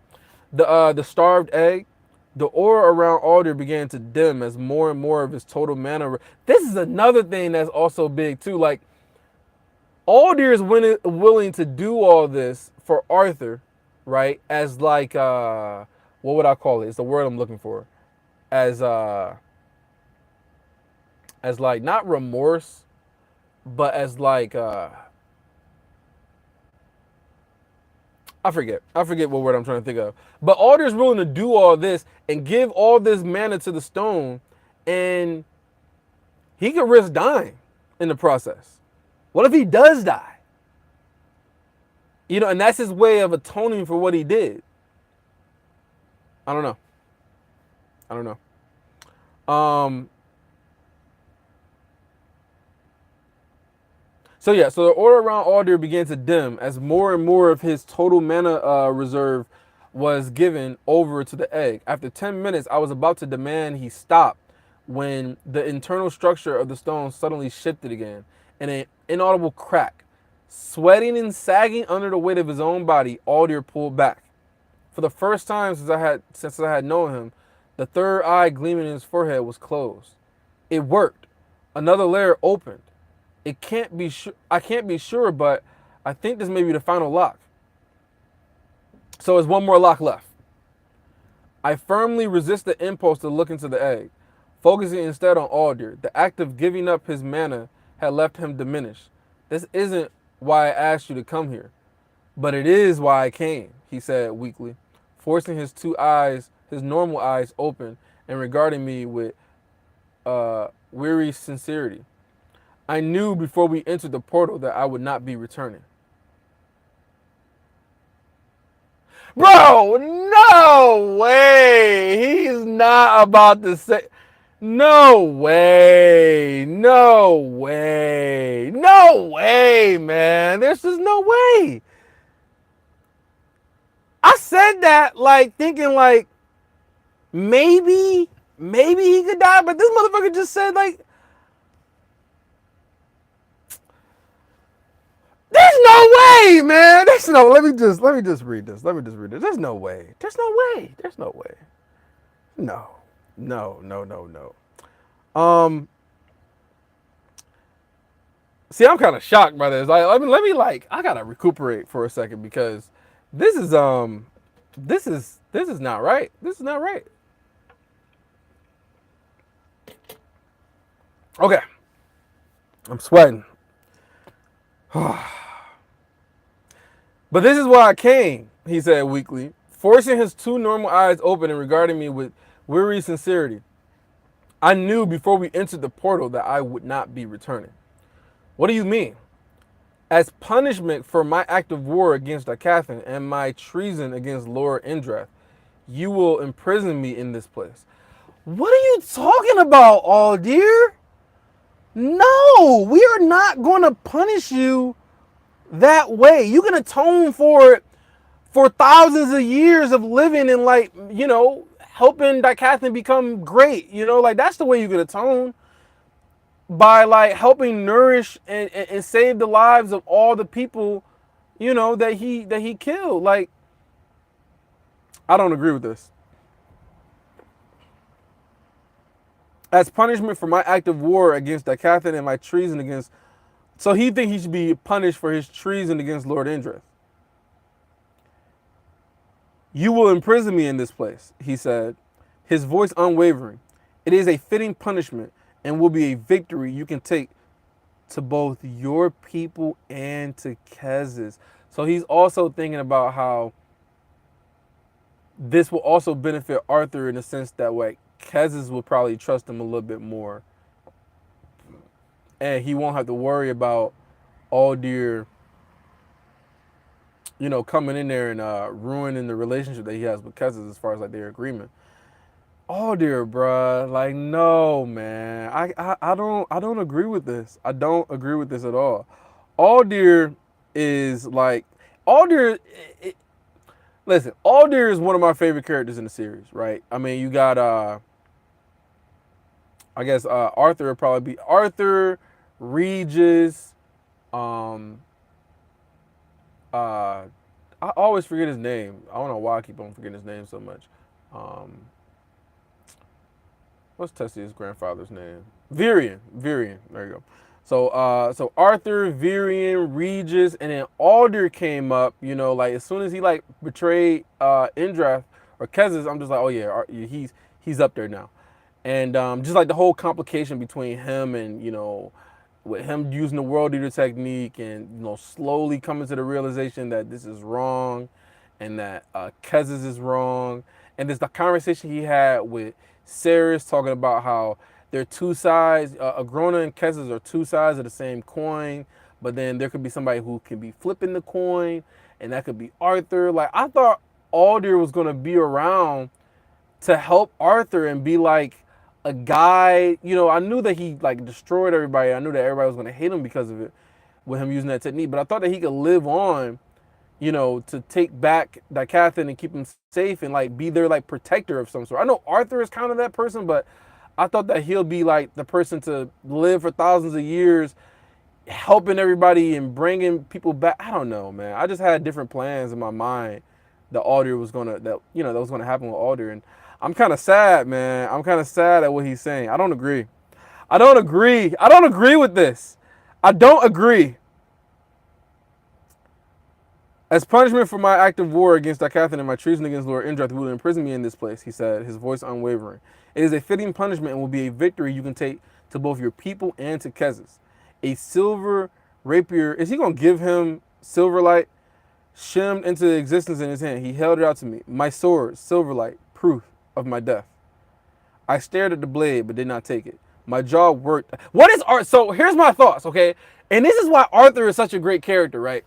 The starved egg. The aura around Alder began to dim as more and more of his total mana. This is another thing that's also big too. Like, Alder is willing to do all this for Arthur, right? As like, what would I call it? It's the word I'm looking for. As like, not remorse, but as like, I forget what word I'm trying to think of. But Alder's willing to do all this and give all this mana to the stone, and he could risk dying in the process. What if he does die? You know, and that's his way of atoning for what he did. I don't know. So yeah, so the aura around Alder began to dim as more and more of his total mana reserve was given over to the egg. After 10 minutes, I was about to demand he stop when the internal structure of the stone suddenly shifted again in an inaudible crack. Sweating and sagging under the weight of his own body, Alder pulled back. For the first time since I had known him, the third eye gleaming in his forehead was closed. It worked. Another layer opened. I can't be sure, but I think this may be the final lock. So there's one more lock left. I firmly resist the impulse to look into the egg, focusing instead on Alder. The act of giving up his mana had left him diminished. This isn't why I asked you to come here, but it is why I came, he said weakly, forcing his normal eyes open and regarding me with weary sincerity. I knew before we entered the portal that I would not be returning. Bro, no way. He's not about to say. No way. No way. No way, man. There's just no way. I said that like thinking like maybe he could die, but this motherfucker just said like, there's no way, man. There's no. Let me just read this. There's no way. No. See, I'm kind of shocked by this. Let me I gotta recuperate for a second because this is not right. This is not right. Okay, I'm sweating. But this is why I came, he said weakly, forcing his two normal eyes open and regarding me with weary sincerity. I knew before we entered the portal that I would not be returning. What do you mean? As punishment for my act of war against Akathin and my treason against Lord Indrath, you will imprison me in this place. What are you talking about, Aldir? No, we are not going to punish you that way. You can atone for it for thousands of years of living and, like, helping Dicathon become great. Like, that's the way you can atone, by like helping nourish and save the lives of all the people, that he killed. Like, I don't agree with this. As punishment for my act of war against Dicathon and my treason against, so he think he should be punished for his treason against Lord Indrith. You will imprison me in this place, he said, his voice unwavering. It is a fitting punishment and will be a victory you can take to both your people and to Kez's. So he's also thinking about how this will also benefit Arthur in the sense that, like, Kez's will probably trust him a little bit more, and he won't have to worry about Aldir, coming in there and ruining the relationship that he has with Kez's as far as like their agreement. Aldir, bruh, like, no, man, I don't agree with this. I don't agree with this at all. Aldir is like Aldir. Listen, Aldir is one of my favorite characters in the series, right? I mean, you got I guess Arthur would probably be Arthur, Regis, um, uh, I always forget his name. I don't know why I keep on forgetting his name so much. Um, what's Tessia's grandfather's name? Virion. Virion. There you go. So Arthur, Virion, Regis, and then Alder came up. Like, as soon as he like betrayed Indrath or Kezis, I'm just like, oh yeah, he's up there now. And just like the whole complication between him and, with him using the world eater technique and, slowly coming to the realization that this is wrong and that Kezis is wrong. And there's the conversation he had with Ceres talking about how they're two sides, Agrona and Kezis are two sides of the same coin, but then there could be somebody who can be flipping the coin, and that could be Arthur. Like, I thought Aldir was going to be around to help Arthur and be like a guy. I knew that he like destroyed everybody. I knew that everybody was going to hate him because of it, with him using that technique. But I thought that he could live on, to take back Dicathon and keep him safe and like be their like protector of some sort. I know Arthur is kind of that person, but I thought that he'll be like the person to live for thousands of years, helping everybody and bringing people back. I don't know, man. I just had different plans in my mind that Aldir was gonna that was gonna happen with Aldir, and I'm kind of sad, man. I'm kind of sad at what he's saying. I don't agree. I don't agree. I don't agree with this. I don't agree. As punishment for my act of war against Dicathon and my treason against Lord Indrath, who will imprison me in this place, he said, his voice unwavering. It is a fitting punishment and will be a victory you can take to both your people and to Kezis. A silver rapier, is he going to give him Silverlight? Shimmed into existence in his hand. He held it out to me. My sword, Silverlight, proof of my death. I stared at the blade but did not take it. My jaw worked. What is Arthur? So here's my thoughts, okay? And this is why Arthur is such a great character, right?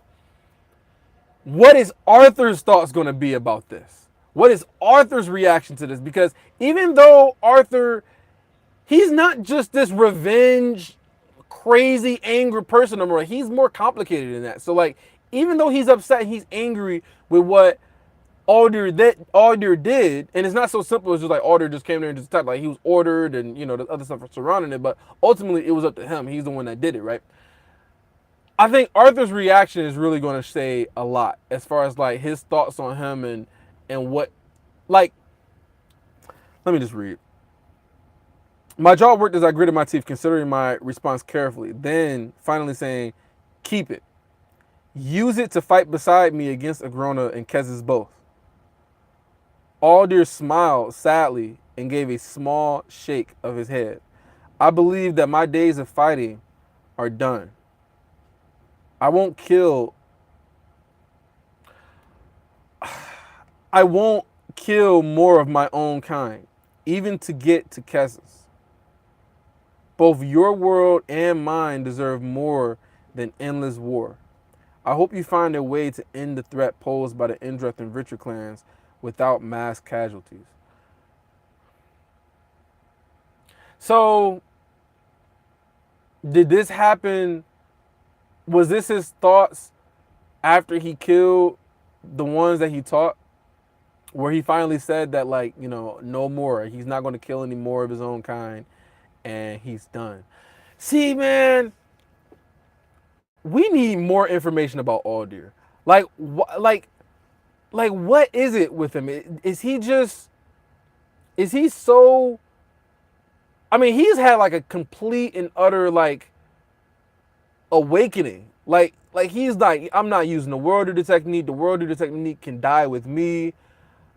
What is Arthur's thoughts going to be about this? What is Arthur's reaction to this? Because even though Arthur, he's not just this revenge, crazy, angry person no more. He's more complicated than that. So, like, even though he's upset, he's angry with what Aldir did, and it's not so simple as just like Aldir just came there and just attacked. Like, he was ordered, and the other stuff surrounding it. But ultimately, it was up to him. He's the one that did it, right? I think Arthur's reaction is really going to say a lot as far as like his thoughts on him and what, like, let me just read. My jaw worked as I gritted my teeth, considering my response carefully. Then finally saying, "Keep it. Use it to fight beside me against Agrona and Kezis both." Aldir smiled sadly and gave a small shake of his head. I believe that my days of fighting are done. I won't kill more of my own kind, even to get to Kezis. Both your world and mine deserve more than endless war. I hope you find a way to end the threat posed by the Indreth and Richard clans without mass casualties. So Did this happen? Was this his thoughts after he killed the ones that he taught? Where he finally said that, like, no more. He's not going to kill any more of his own kind, and he's done. See, man, we need more information about Aldir. Like, like, what is it with him? Is he just? Is he so? I mean, he's had like a complete and utter like awakening. Like he's like, I'm not using the world eater technique. The world eater technique can die with me.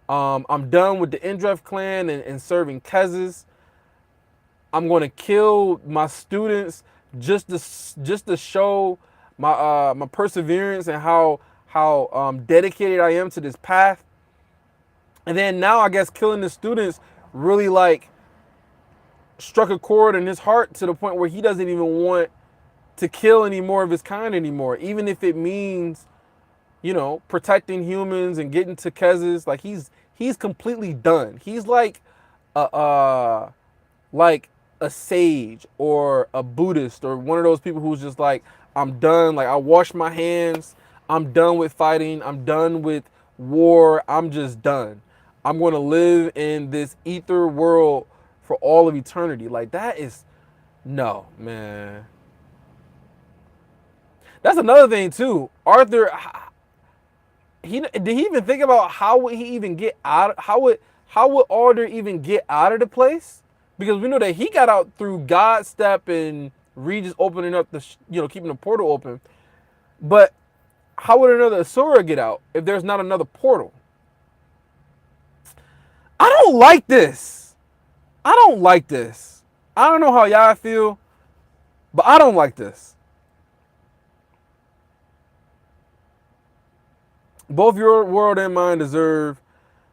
I'm done with the Indref clan and serving Kezes. I'm gonna kill my students just to show my perseverance and how dedicated I am to this path. And then now I guess killing the students really like struck a chord in his heart to the point where he doesn't even want to kill any more of his kind anymore, even if it means, protecting humans and getting to Kezes. Like he's completely done. He's a like a sage or a Buddhist or one of those people who's just like, I'm done. Like I wash my hands. I'm done with fighting. I'm done with war. I'm just done. I'm going to live in this ether world for all of eternity. Like that is no, man. That's another thing too. Arthur, did he even think about how would he even get out? How would Alder even get out of the place? Because we know that he got out through God step and Regis opening up keeping the portal open. But how would another Asura get out if there's not another portal? I don't like this. I don't like this. I don't know how y'all feel, but I don't like this. Both your world and mine deserve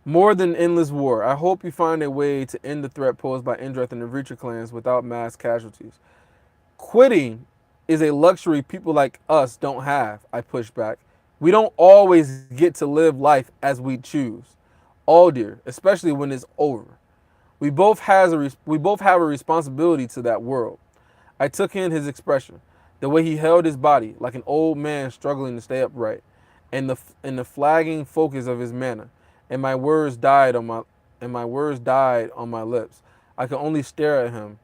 more than endless war. I hope you find a way to end the threat posed by Indreth and the Reacher clans without mass casualties. Quitting is a luxury people like us don't have, I push back. We don't always get to live life as we choose. Aldir, especially when it's over. We both have a responsibility to that world. I took in his expression, the way he held his body like an old man struggling to stay upright, and the flagging focus of his manner, and my words died on my lips. I could only stare at him,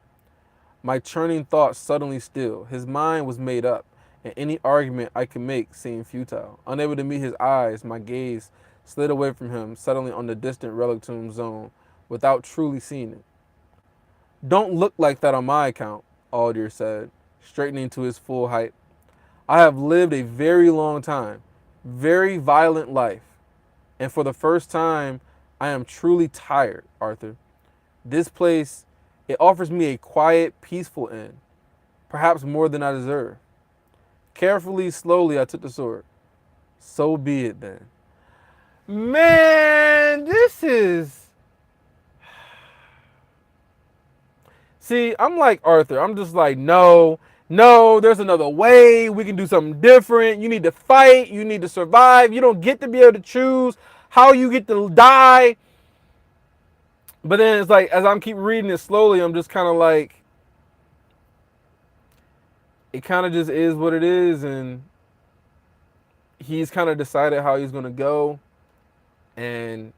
my churning thoughts suddenly still. His mind was made up, and any argument I could make seemed futile. Unable to meet his eyes, my gaze slid away from him, settling on the distant relic tomb zone, without truly seeing it. Don't look like that on my account, Aldir said, straightening to his full height. I have lived a very long time, very violent life, and for the first time, I am truly tired, Arthur. This place, it offers me a quiet, peaceful end, perhaps more than I deserve. Carefully, slowly, I took the sword. So be it then. Man, this is. See, I'm like Arthur. I'm just like, no, no, there's another way. We can do something different. You need to fight. You need to survive. You don't get to be able to choose how you get to die. But then it's like, as I'm keep reading it slowly, I'm just kind of like, it kind of just is what it is. And he's kind of decided how he's going to go. And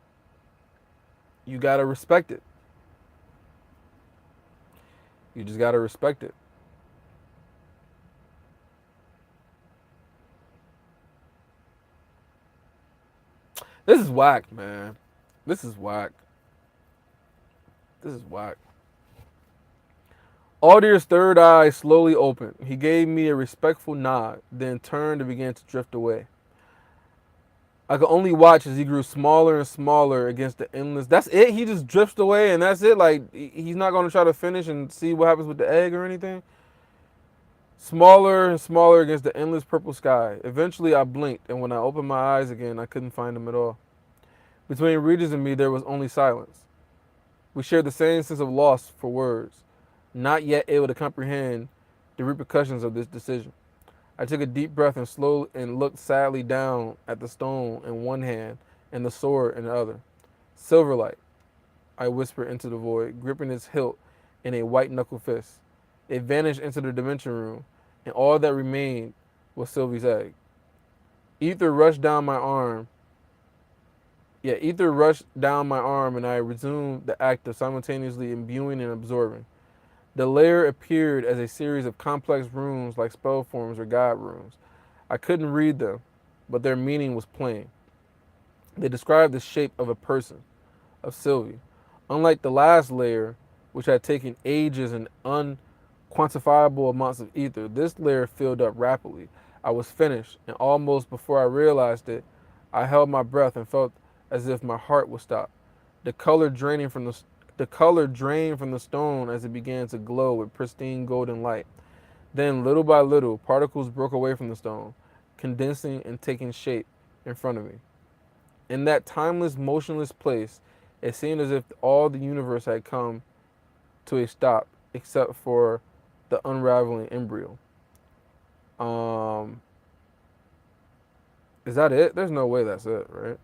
you got to respect it. You just got to respect it. This is whack, man. This is whack. This is whack. Aldir's third eye slowly opened. He gave me a respectful nod, then turned and began to drift away. I could only watch as he grew smaller and smaller against the endless. That's it? He just drifts away and that's it? Like, he's not going to try to finish and see what happens with the egg or anything? Smaller and smaller against the endless purple sky. Eventually, I blinked, and when I opened my eyes again, I couldn't find him at all. Between Regis and me, there was only silence. We shared the same sense of loss for words, not yet able to comprehend the repercussions of this decision. I took a deep breath and slowly and looked sadly down at the stone in one hand and the sword in the other. Silverlight, I whispered into the void, gripping its hilt in a white knuckle fist. It vanished into the dimension room, and all that remained was Sylvie's egg. Ether rushed down my arm. Yeah, ether rushed down my arm, and I resumed the act of simultaneously imbuing and absorbing. The layer appeared as a series of complex runes like spell forms or god runes. I couldn't read them, but their meaning was plain. They described the shape of a person, of Sylvie. Unlike the last layer, which had taken ages and unquantifiable amounts of ether, this layer filled up rapidly. I was finished, and almost before I realized it, I held my breath and felt as if my heart would stop. The color draining from the color drained from the stone as it began to glow with pristine golden light. Then, little by little, particles broke away from the stone, condensing and taking shape in front of me. In that timeless, motionless place, it seemed as if all the universe had come to a stop, except for the unraveling embryo. Um, is that it? There's no way that's it, right?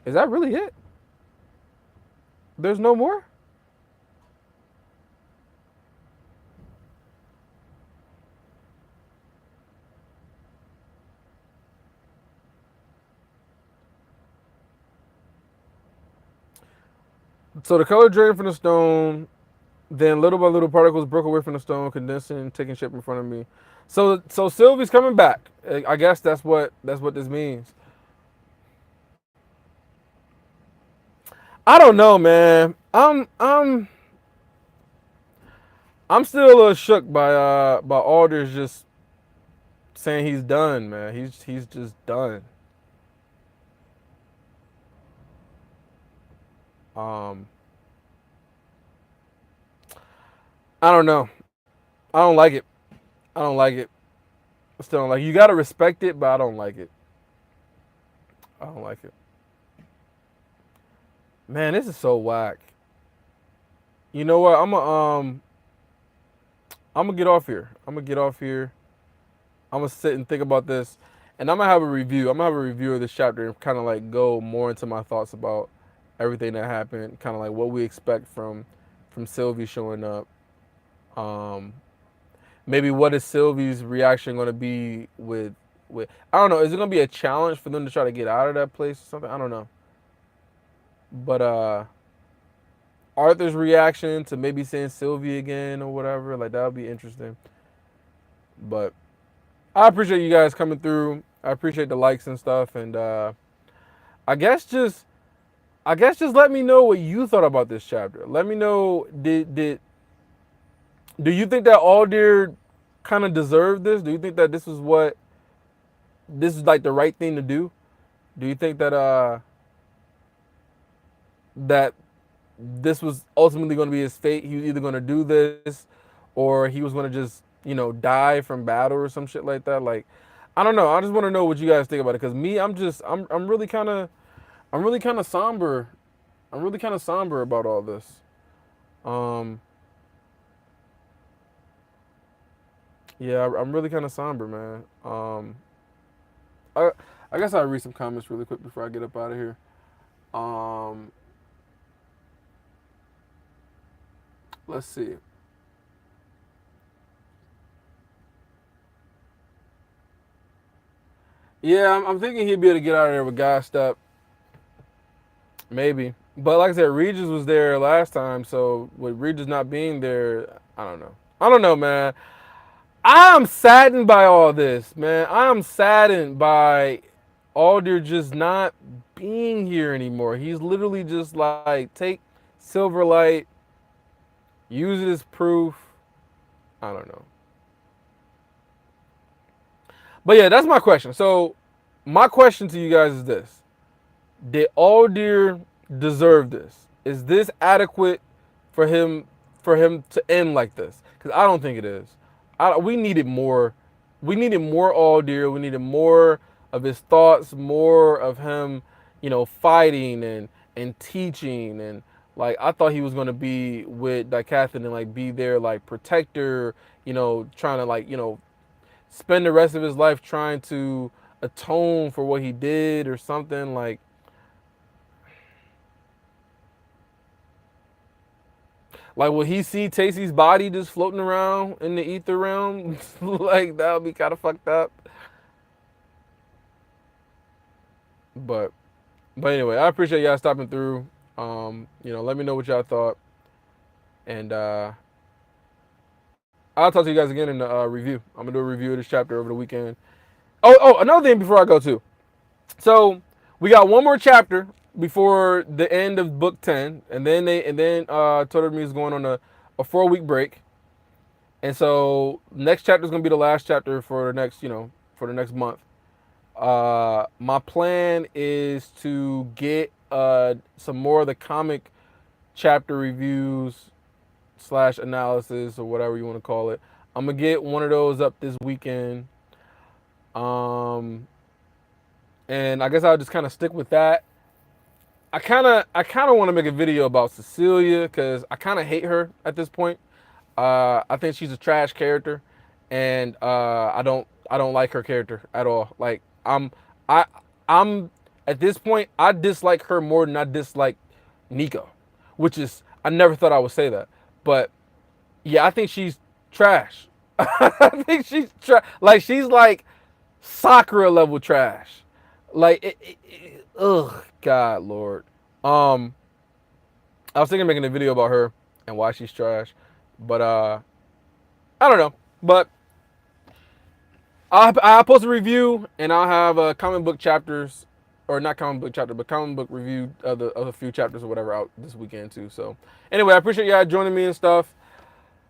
Is that really it? There's no more? So the color drained from the stone, then little by little particles broke away from the stone, condensing and taking shape in front of me. So Sylvie's coming back. I guess that's what this means. I don't know, man. I'm still a little shook by Alders just saying he's done, man. He's just done. Um, I don't know. I don't like it. I don't like it. I still don't like it. You gotta respect it, but I don't like it. I don't like it. Man, this is so whack. You know what? I'm gonna get off here. I'm gonna get off here. I'm gonna sit and think about this, and I'm gonna have a review. I'm gonna have a review of this chapter and kind of like go more into my thoughts about everything that happened, kind of like what we expect from Sylvie showing up. Um, Maybe what is Sylvie's reaction gonna be with I don't know. Is it gonna be a challenge for them to try to get out of that place or something? I don't know. But Arthur's reaction to maybe seeing Sylvie again or whatever, like that would be interesting. But I appreciate you guys coming through. I appreciate the likes and stuff, and I guess just I guess just let me know what you thought about this chapter. Let me know did do you think that Aldir kind of deserved this? Do you think that this is like the right thing to do? Do you think that this was ultimately going to be his fate? He was either going to do this or he was going to just, die from battle or some shit like that. Like, I don't know. I just want to know what you guys think about it. Cause me, I'm really kind of somber. I'm really kind of somber about all this. Um, yeah, I'm really kind of somber, man. I, I guess I'll read some comments really quick before I get up out of here. Um, let's see. Yeah, I'm thinking he'd be able to get out of there with Guy Step, maybe. But like I said, Regis was there last time, so with Regis not being there, I don't know. I don't know, man. I'm saddened by all this, man. I'm saddened by Alder just not being here anymore. He's literally just like take Silverlight, use it as proof. I don't know. But yeah, that's my question. So my question to you guys is this: did Aldir deserve this? Is this adequate for him to end like this? Because I don't think it is. We needed more. We needed more Aldir. We needed more of his thoughts, more of him, fighting and teaching and like I thought he was gonna be with Dicathin and like be there like protector, trying to like spend the rest of his life trying to atone for what he did or something like Like, will he see Tacey's body just floating around in the ether realm? Like, that would be kind of fucked up. But, anyway, I appreciate y'all stopping through. Let me know what y'all thought, and I'll talk to you guys again in the review. I'm gonna do a review of this chapter over the weekend. Another thing before I go too. So we got one more chapter before the end of book 10, and then Totally is going on a 4-week break, and so next chapter is gonna be the last chapter for the next for the next month. My plan is to get some more of the comic chapter reviews slash analysis or whatever you want to call it. I'm gonna get one of those up this weekend. And I guess I'll just kind of stick with that. I kind of want to make a video about Cecilia because I kind of hate her at this point. I think she's a trash character, and I don't like her character at all. Like I I'm at this point I dislike her more than I dislike Nico, which is I never thought I would say that, but yeah, I think she's trash. I think she's trash. Like she's like Sakura level trash. Like ugh, God Lord. I was thinking of making a video about her and why she's trash, but I don't know. But I'll post a review and I'll have comic book chapters, or not comic book chapter, but comic book review of a few chapters or whatever out this weekend too. So anyway, I appreciate y'all joining me and stuff.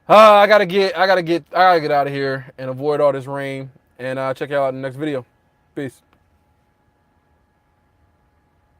I gotta get out of here and avoid all this rain. And check y'all out in the next video. Peace.